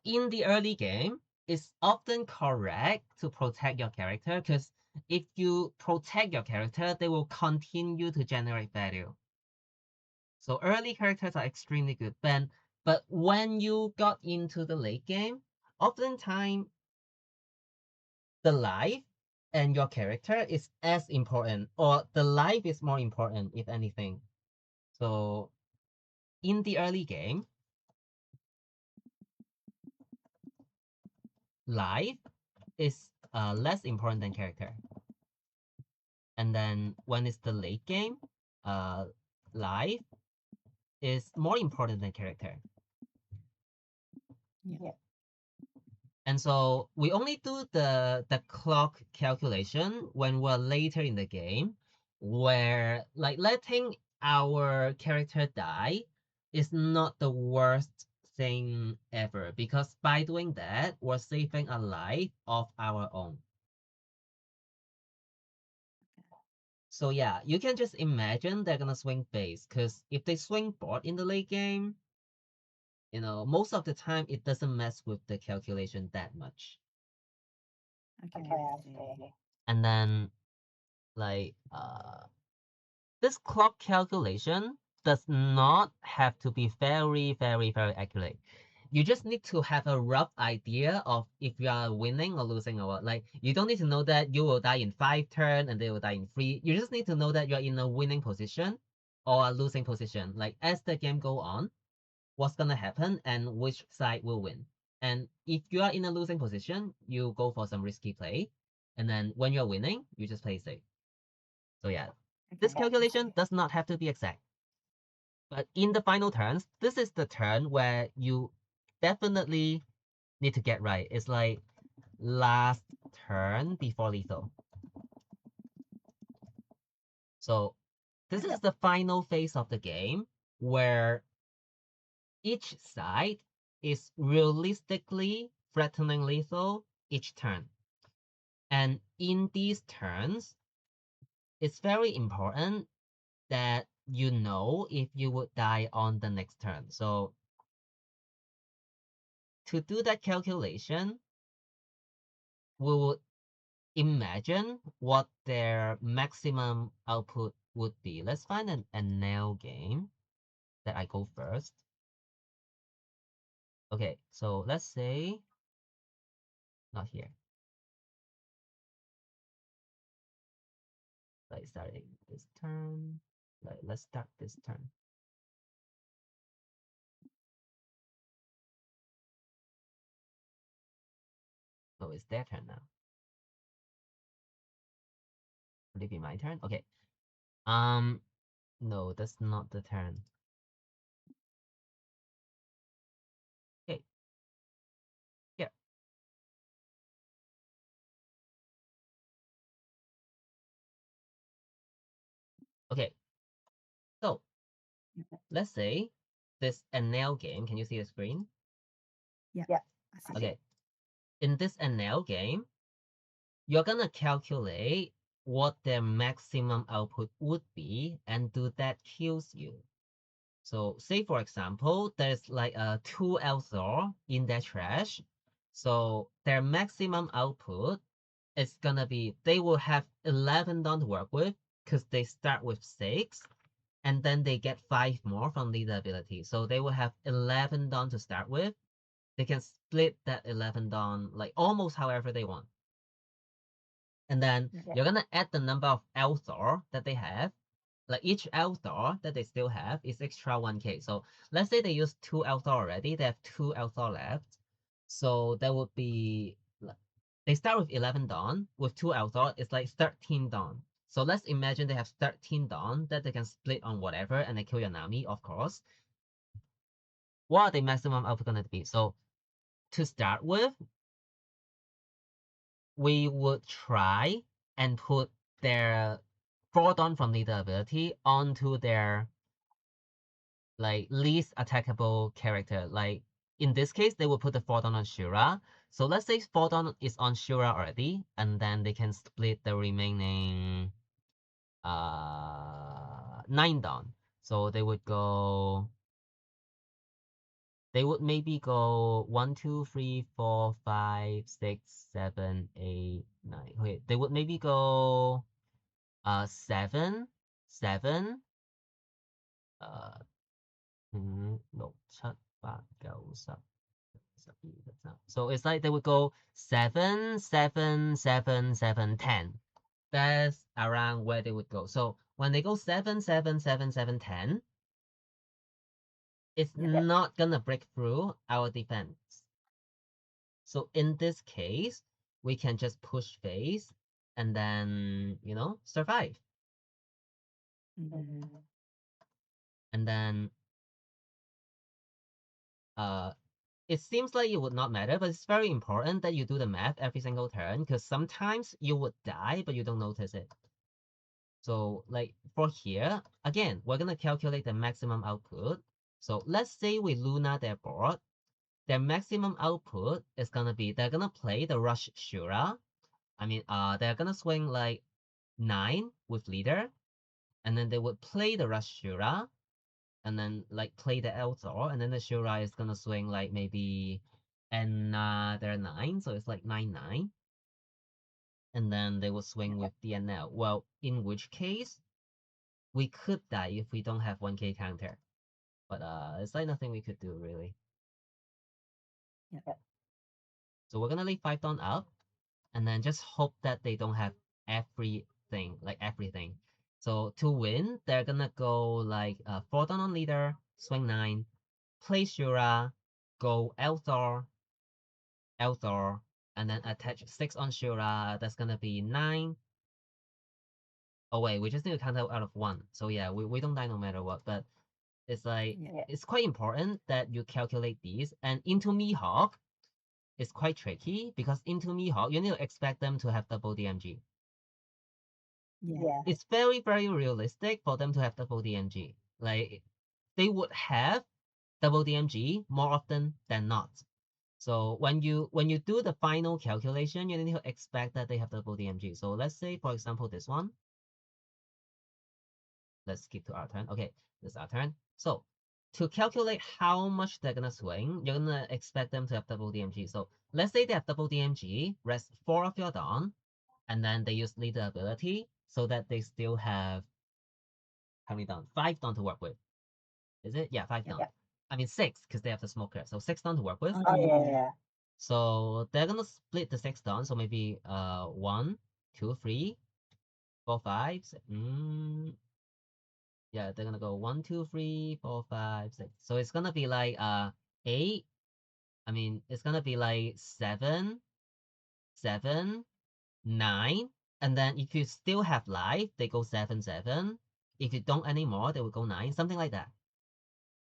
in the early game, it's often correct to protect your character because if you protect your character, they will continue to generate value. So early characters are extremely good. But when you got into the late game, oftentimes the life and your character is as important, or the life is more important, if anything. So in the early game, life is less important than character. And then when it's the late game, life is more important than character. And so we only do the clock calculation when we're later in the game, where like letting our character die is not the worst thing ever, because by doing that, we're saving a life of our own. So yeah, you can just imagine they're gonna swing base, because if they swing board in the late game, most of the time it doesn't mess with the calculation that much. Okay, I see. And then like this clock calculation does not have to be very, very, very accurate. You just need to have a rough idea of if you are winning or losing or what. Like, you don't need to know that you will die in 5 turns and they will die in 3. You just need to know that you're in a winning position or a losing position. Like, as the game go on, what's gonna happen and which side will win. And if you are in a losing position, you go for some risky play. And then when you're winning, you just play safe. So yeah, this calculation does not have to be exact. But in the final turns, this is the turn where you definitely need to get right. It's like last turn before lethal. So this is the final phase of the game where each side is realistically threatening lethal each turn. And in these turns, it's very important that you know if you would die on the next turn. So to do that calculation, we would imagine what their maximum output would be. Let's find a nail game that I go first. Okay, so let's say, not here. Like starting this turn. Like, let's start this turn. So it's their turn now. Would it be my turn? Okay. No, that's not the turn. Okay, here. Okay, so let's say this a nail game. Can you see the screen? Yeah, I see. Okay. In this NL game, you're gonna calculate what their maximum output would be and do that kills you. So say for example, there's like a 2 Elthor in their trash. So their maximum output is gonna be, they will have 11 done to work with because they start with 6 and then they get 5 more from leader ability. So they will have 11 done to start with. They can split that 11 done like almost however they want. And then you're gonna add the number of Althor that they have. Like each Althor that they still have is extra 1k. So let's say they use 2 Althor already, they have 2 Althor left. So that would be, they start with 11 Dawn, with 2 Althor, it's like 13 Dawn. So let's imagine they have 13 Dawn that they can split on whatever and they kill your Nami, of course. What are the maximum output gonna be? So to start with, we would try and put their 4 Dawn from leader ability onto their like least attackable character. Like in this case, they will put the 4 Dawn on Shura. So let's say 4 Dawn is on Shura already, and then they can split the remaining 9 Dawn. So they would maybe go 1, 2, 3, 4, 5, 6, 7, 8, 9. Wait, they would maybe go 7, 7, 六七八九十12 13. So it's like they would go 7, 7, 7, 7, 10. That's around where they would go. So when they go 7, 7, 7, 7, 10, it's not gonna break through our defense. So in this case, we can just push phase and then, survive. Mm-hmm. And then it seems like it would not matter, but it's very important that you do the math every single turn because sometimes you would die, but you don't notice it. So like for here, again, we're gonna calculate the maximum output. So let's say we Luna their board. Their maximum output is gonna be, they're gonna play the Rush Shura. I mean, they're gonna swing like 9 with leader, and then they would play the Rush Shura, and then like play the Elthor, and then the Shura is gonna swing like maybe another 9, so it's like 9/9. And then they will swing with DNL. Well, in which case, we could die if we don't have 1k counter. But it's like nothing we could do really. Yeah. So we're gonna leave 5 Dawn up, and then just hope that they don't have everything, like everything. So to win, they're gonna go like 4 Dawn on leader, swing 9, play Shura, go Elthor, and then attach 6 on Shura. That's gonna be 9. Oh wait, we just need to count out of 1. So yeah, we don't die no matter what. But it's like, it's quite important that you calculate these. And into Mihawk is quite tricky because into Mihawk, you need to expect them to have double DMG. Yeah. It's very, very realistic for them to have double DMG. Like, they would have double DMG more often than not. So when you do the final calculation, you need to expect that they have double DMG. So let's say, for example, this one. Let's skip to our turn. Okay, this is our turn. So to calculate how much they're gonna swing, you're gonna expect them to have double DMG. So let's say they have double DMG, rest 4 of your Dawn, and then they use leader ability so that they still have how many Dawn? 5 Dawn to work with. Is it? Yeah, 5 Dawn. I mean 6, because they have the smoker. So 6 Dawn to work with. Oh, yeah. So they're gonna split the 6 Dawn. So maybe 1, 2, 3, 4, 5. Yeah, they're gonna go 1, 2, 3, 4, 5, 6. So it's gonna be like 8. I mean, it's gonna be like 7, 7, 9. And then if you still have life, they go 7, 7. If you don't anymore, they will go 9, something like that.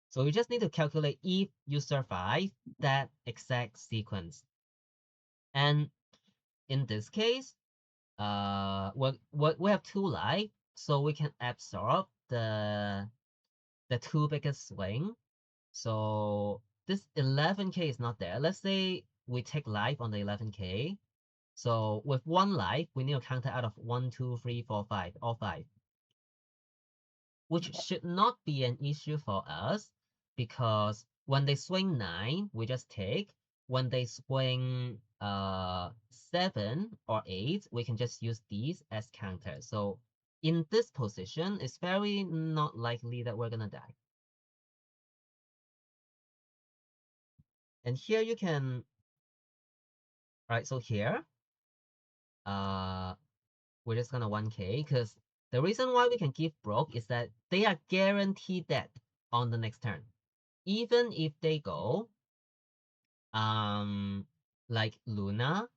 So you just need to calculate if you survive that exact sequence. And in this case, we have 2 life, so we can absorb the 2 biggest swing. So this 11k is not there. Let's say we take life on the 11k. So with 1 life, we need to counter out of 1, 2, 3, 4, 5, all 5. Which should not be an issue for us because when they swing 9, we just take. When they swing 7 or 8, we can just use these as counters. So in this position, it's very not likely that we're gonna die. And here you can, right, so here, we're just gonna 1k, because the reason why we can give broke is that they are guaranteed dead on the next turn. Even if they go like Luna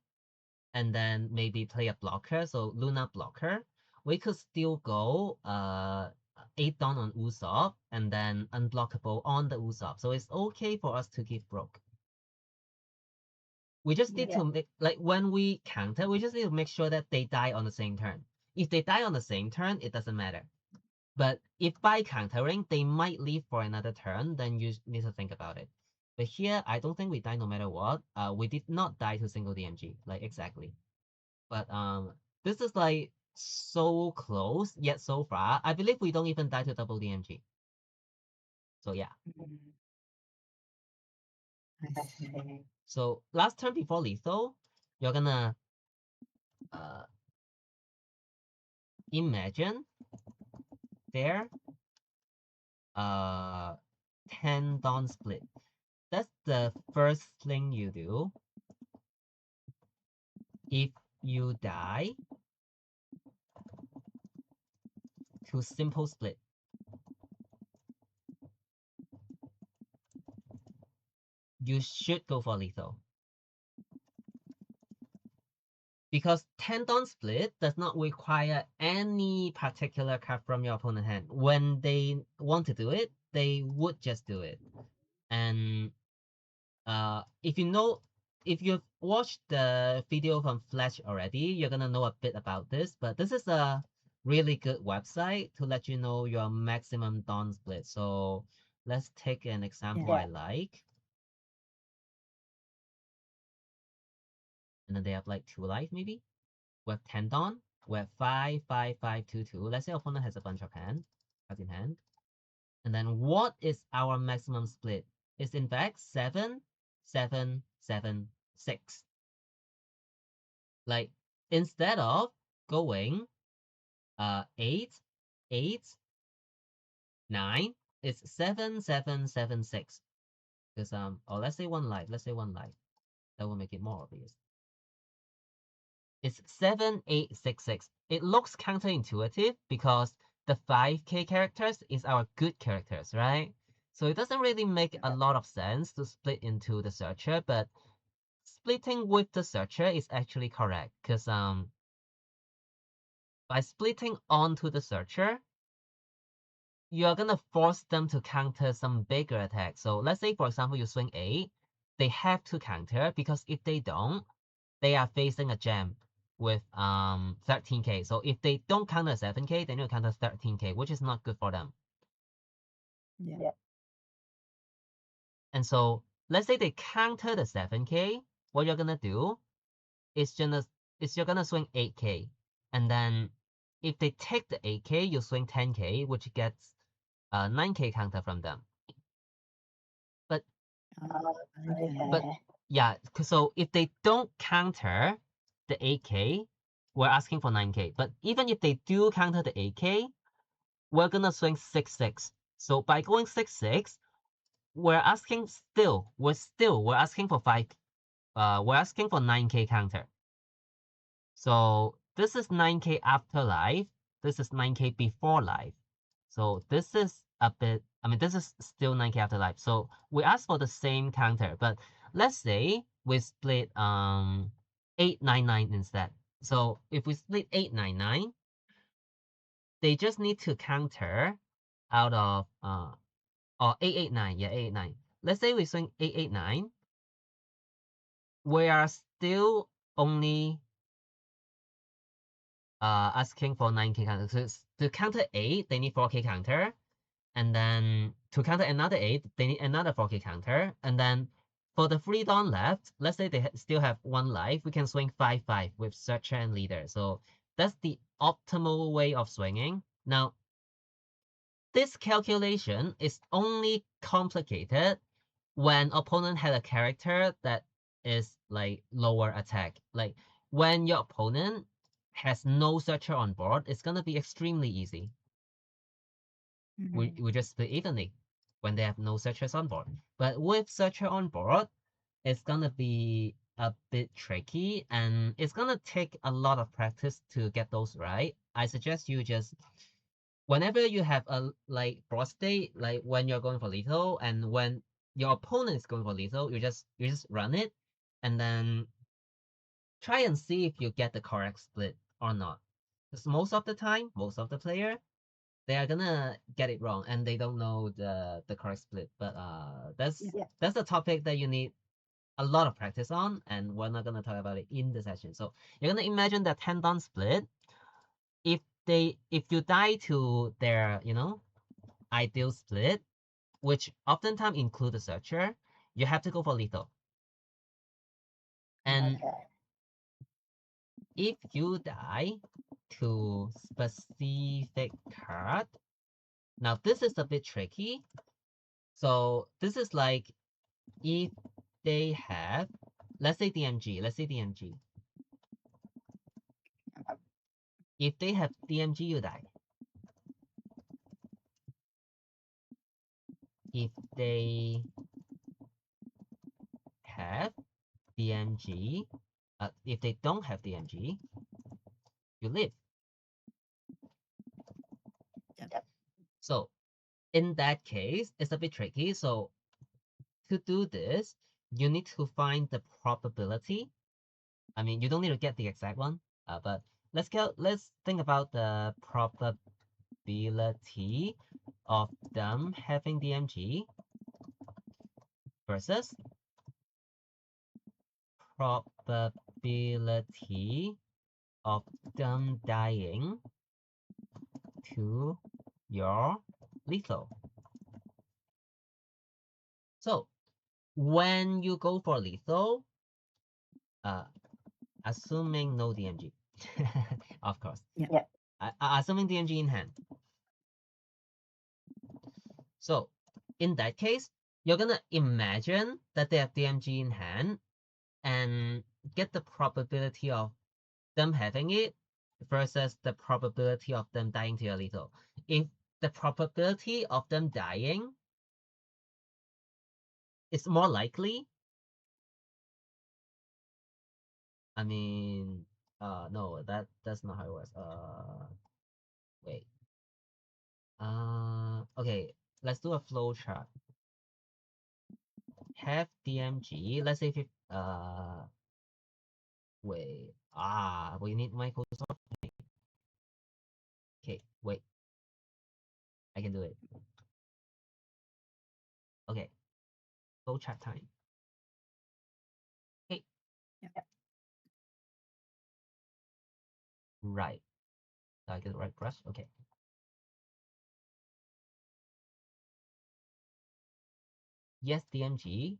and then maybe play a blocker, so Luna blocker, we could still go 8 down on Usopp and then unblockable on the Usopp. So it's okay for us to give broke. We just need to make, like, when we counter, we just need to make sure that they die on the same turn. If they die on the same turn, it doesn't matter. But if by countering they might leave for another turn, then you need to think about it. But here, I don't think we die no matter what. We did not die to single DMG, like exactly. But this is like so close yet so far. I believe we don't even die to double DMG. So yeah. I see. So last turn before lethal, you're gonna imagine there 10 dawn split. That's the first thing you do. If you die to simple split, you should go for lethal. Because 10 dawn split does not require any particular card from your opponent hand. When they want to do it, they would just do it. And if you've watched the video from Flash already, you're gonna know a bit about this. But this is a really good website to let you know your maximum dawn split. So let's take an example I like. And then they have like 2 life maybe. We have 10 dawn. We have 5, 5, 5, 2, 2. Let's say opponent has a bunch of cards in hand. And then what is our maximum split? It's in fact 7, 7, 7, 6. Like, instead of going 8, 8, 9, it's 7, 7, 7, 6. Because let's say 1 life. Let's say 1 life. That will make it more obvious. It's 7866. It looks counterintuitive because the 5k characters is our good characters, right? So it doesn't really make a lot of sense to split into the searcher, but splitting with the searcher is actually correct because by splitting onto the searcher, you're gonna force them to counter some bigger attacks. So let's say, for example, you swing 8, they have to counter because if they don't, they are facing a gem with 13k. So if they don't counter 7k, then you counter 13k, which is not good for them. Yeah. And so let's say they counter the 7k, what you're gonna do is you're gonna swing 8k. And then if they take the 8k, you swing 10k, which gets 9k counter from them. But but Okay. yeah, so if they don't counter the 8k, we're asking for 9k. But even if they do counter the 8k, we're gonna swing 6-6. So by going 6-6, we're asking we're asking for 5 we're asking for 9k counter. So this is 9k after life. This is 9k before life. So this is a bit, I mean, this is still 9k after life. So we ask for the same counter, but let's say we split 899 instead. So if we split 899, they just need to counter out of or 889. Yeah, 889. Let's say we swing 889. We are still only asking for 9k counter. So to counter 8, they need 4k counter. And then to counter another 8, they need another 4k counter. And then for the 3 dawn left, let's say they still have 1 life, we can swing 5-5 with Searcher and Leader. So that's the optimal way of swinging. Now, this calculation is only complicated when opponent had a character that is like lower attack. Like when your opponent has no searcher on board, it's gonna be extremely easy. We just split evenly when they have no searchers on board. But with searcher on board, it's gonna be a bit tricky, and it's gonna take a lot of practice to get those right. I suggest you just whenever you have a like broad state, like when you're going for lethal, and when your opponent is going for lethal, you just run it, and then try and see if you get the correct split or not. Because most of the time, most of the player, they are gonna get it wrong and they don't know the correct split. But that's a topic that you need a lot of practice on, and we're not gonna talk about it in the session. So you're gonna imagine that 10 down split. If you die to their ideal split, which oftentimes include the searcher, you have to go for lethal. And if you die to specific card, now this is a bit tricky. So this is like if they have, let's say DMG. If they have DMG, you die. If they have DMG, if they don't have DMG, you live. Yep. So in that case, it's a bit tricky. So to do this, you need to find the probability. I mean, you don't need to get the exact one, but let's think about the probability of them having DMG versus probability of them dying to your lethal. So when you go for lethal, assuming no DMG, of course. Yeah. Assuming DMG in hand. So in that case, you're gonna imagine that they have DMG in hand and get the probability of them having it versus the probability of them dying to your lethal. If the probability of them dying is more likely, I mean, no, that's not how it works. Wait. Okay, let's do a flow chart. Have DMG. Let's say if wait. We need Microsoft. Okay, wait. I can do it. Okay, flow chart time. Okay. Yeah. Right. I get the right brush. Okay. Yes, DMG.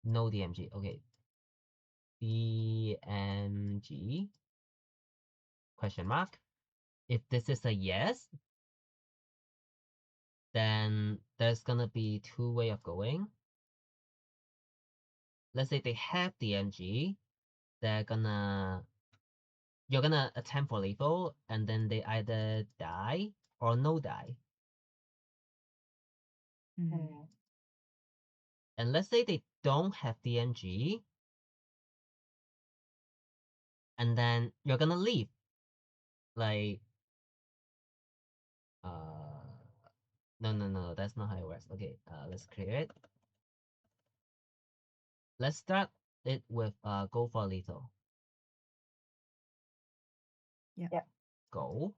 No DMG. Okay. DMG. Question mark. If this is a yes, then there's gonna be two way of going. Let's say they have DMG, you're gonna attempt for lethal, and then they either die or no die. Mm-hmm. And let's say they don't have DMG, and then you're gonna leave. Like, no, that's not how it works. Okay, let's clear it. Let's start it with go for lethal. Yeah. Go.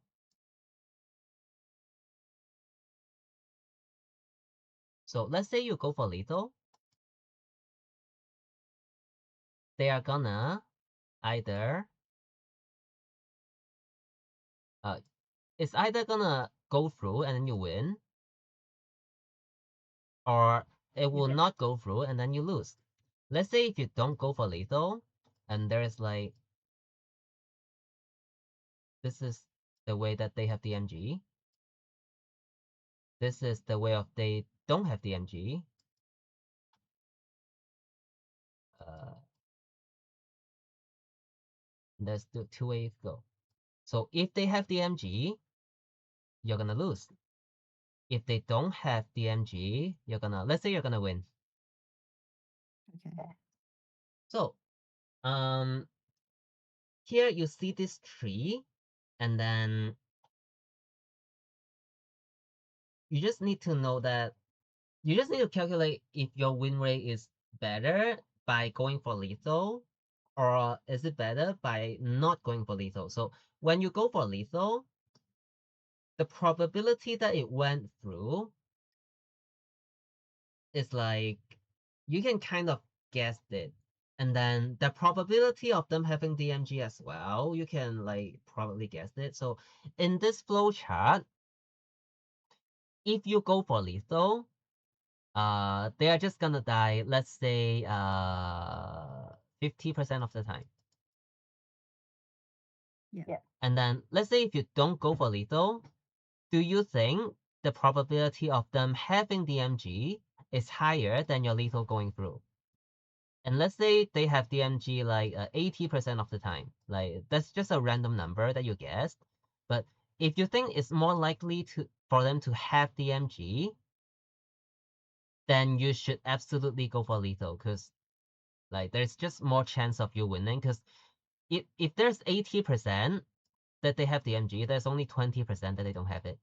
So let's say you go for lethal. They are gonna either it's either gonna go through and then you win, or it will not go through and then you lose. Let's say if you don't go for lethal, and there's like this is the way that they have the MG. This is the way of they don't have the MG. There's the two ways to go. So if they have the MG, you're gonna lose. If they don't have the MG, let's say you're gonna win. Okay. So Um, here you see this tree, and then you just need to know that you just need to calculate if your win rate is better by going for lethal, or is it better by not going for lethal. So when you go for lethal, the probability that it went through is like you can kind of guess it. And then the probability of them having DMG as well, you can like probably guess it. So in this flow chart, if you go for lethal, they are just gonna die, let's say 50% of the time. Yeah. And then let's say if you don't go for lethal, do you think the probability of them having DMG is higher than your lethal going through? And let's say they have DMG like 80% of the time. Like that's just a random number that you guessed. But if you think it's more likely for them to have DMG, then you should absolutely go for lethal, because like there's just more chance of you winning. Because if there's 80% that they have DMG, there's only 20% that they don't have it.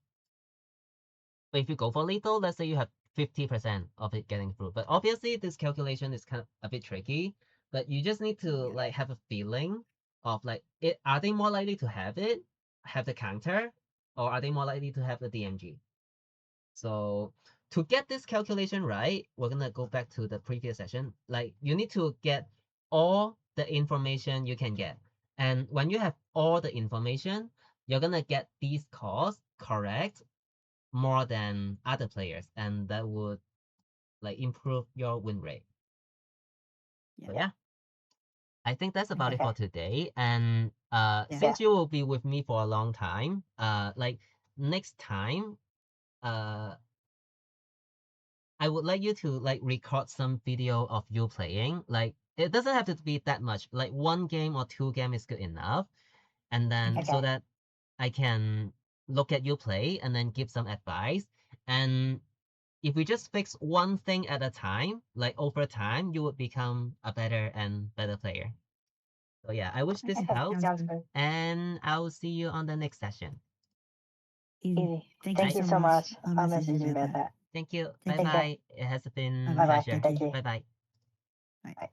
But if you go for lethal, let's say you have 50% of it getting through. But obviously this calculation is kind of a bit tricky. But you just need to like have a feeling of like are they more likely to have the counter, or are they more likely to have the DMG? So to get this calculation right, we're gonna go back to the previous session. Like you need to get all the information you can get. And when you have all the information, you're gonna get these calls correct more than other players, and that would like improve your win rate. So yeah, I think that's about it for today. And Yeah. since you will be with me for a long time, like next time, uh I would like you to like record some video of you playing. Like it doesn't have to be that much. Like 1 game or 2 game is good enough. And then so that I can look at you play and then give some advice. And if we just fix one thing at a time, like over time, you would become a better and better player. So yeah, I wish this Okay, helps, sounds good. and I will see you on the next session. Easy. Thank you Bye. so much. I'll message you about that. Thank you. Thank Bye you. bye. It has been Bye bye. pleasure. Thank you. Bye bye. Bye.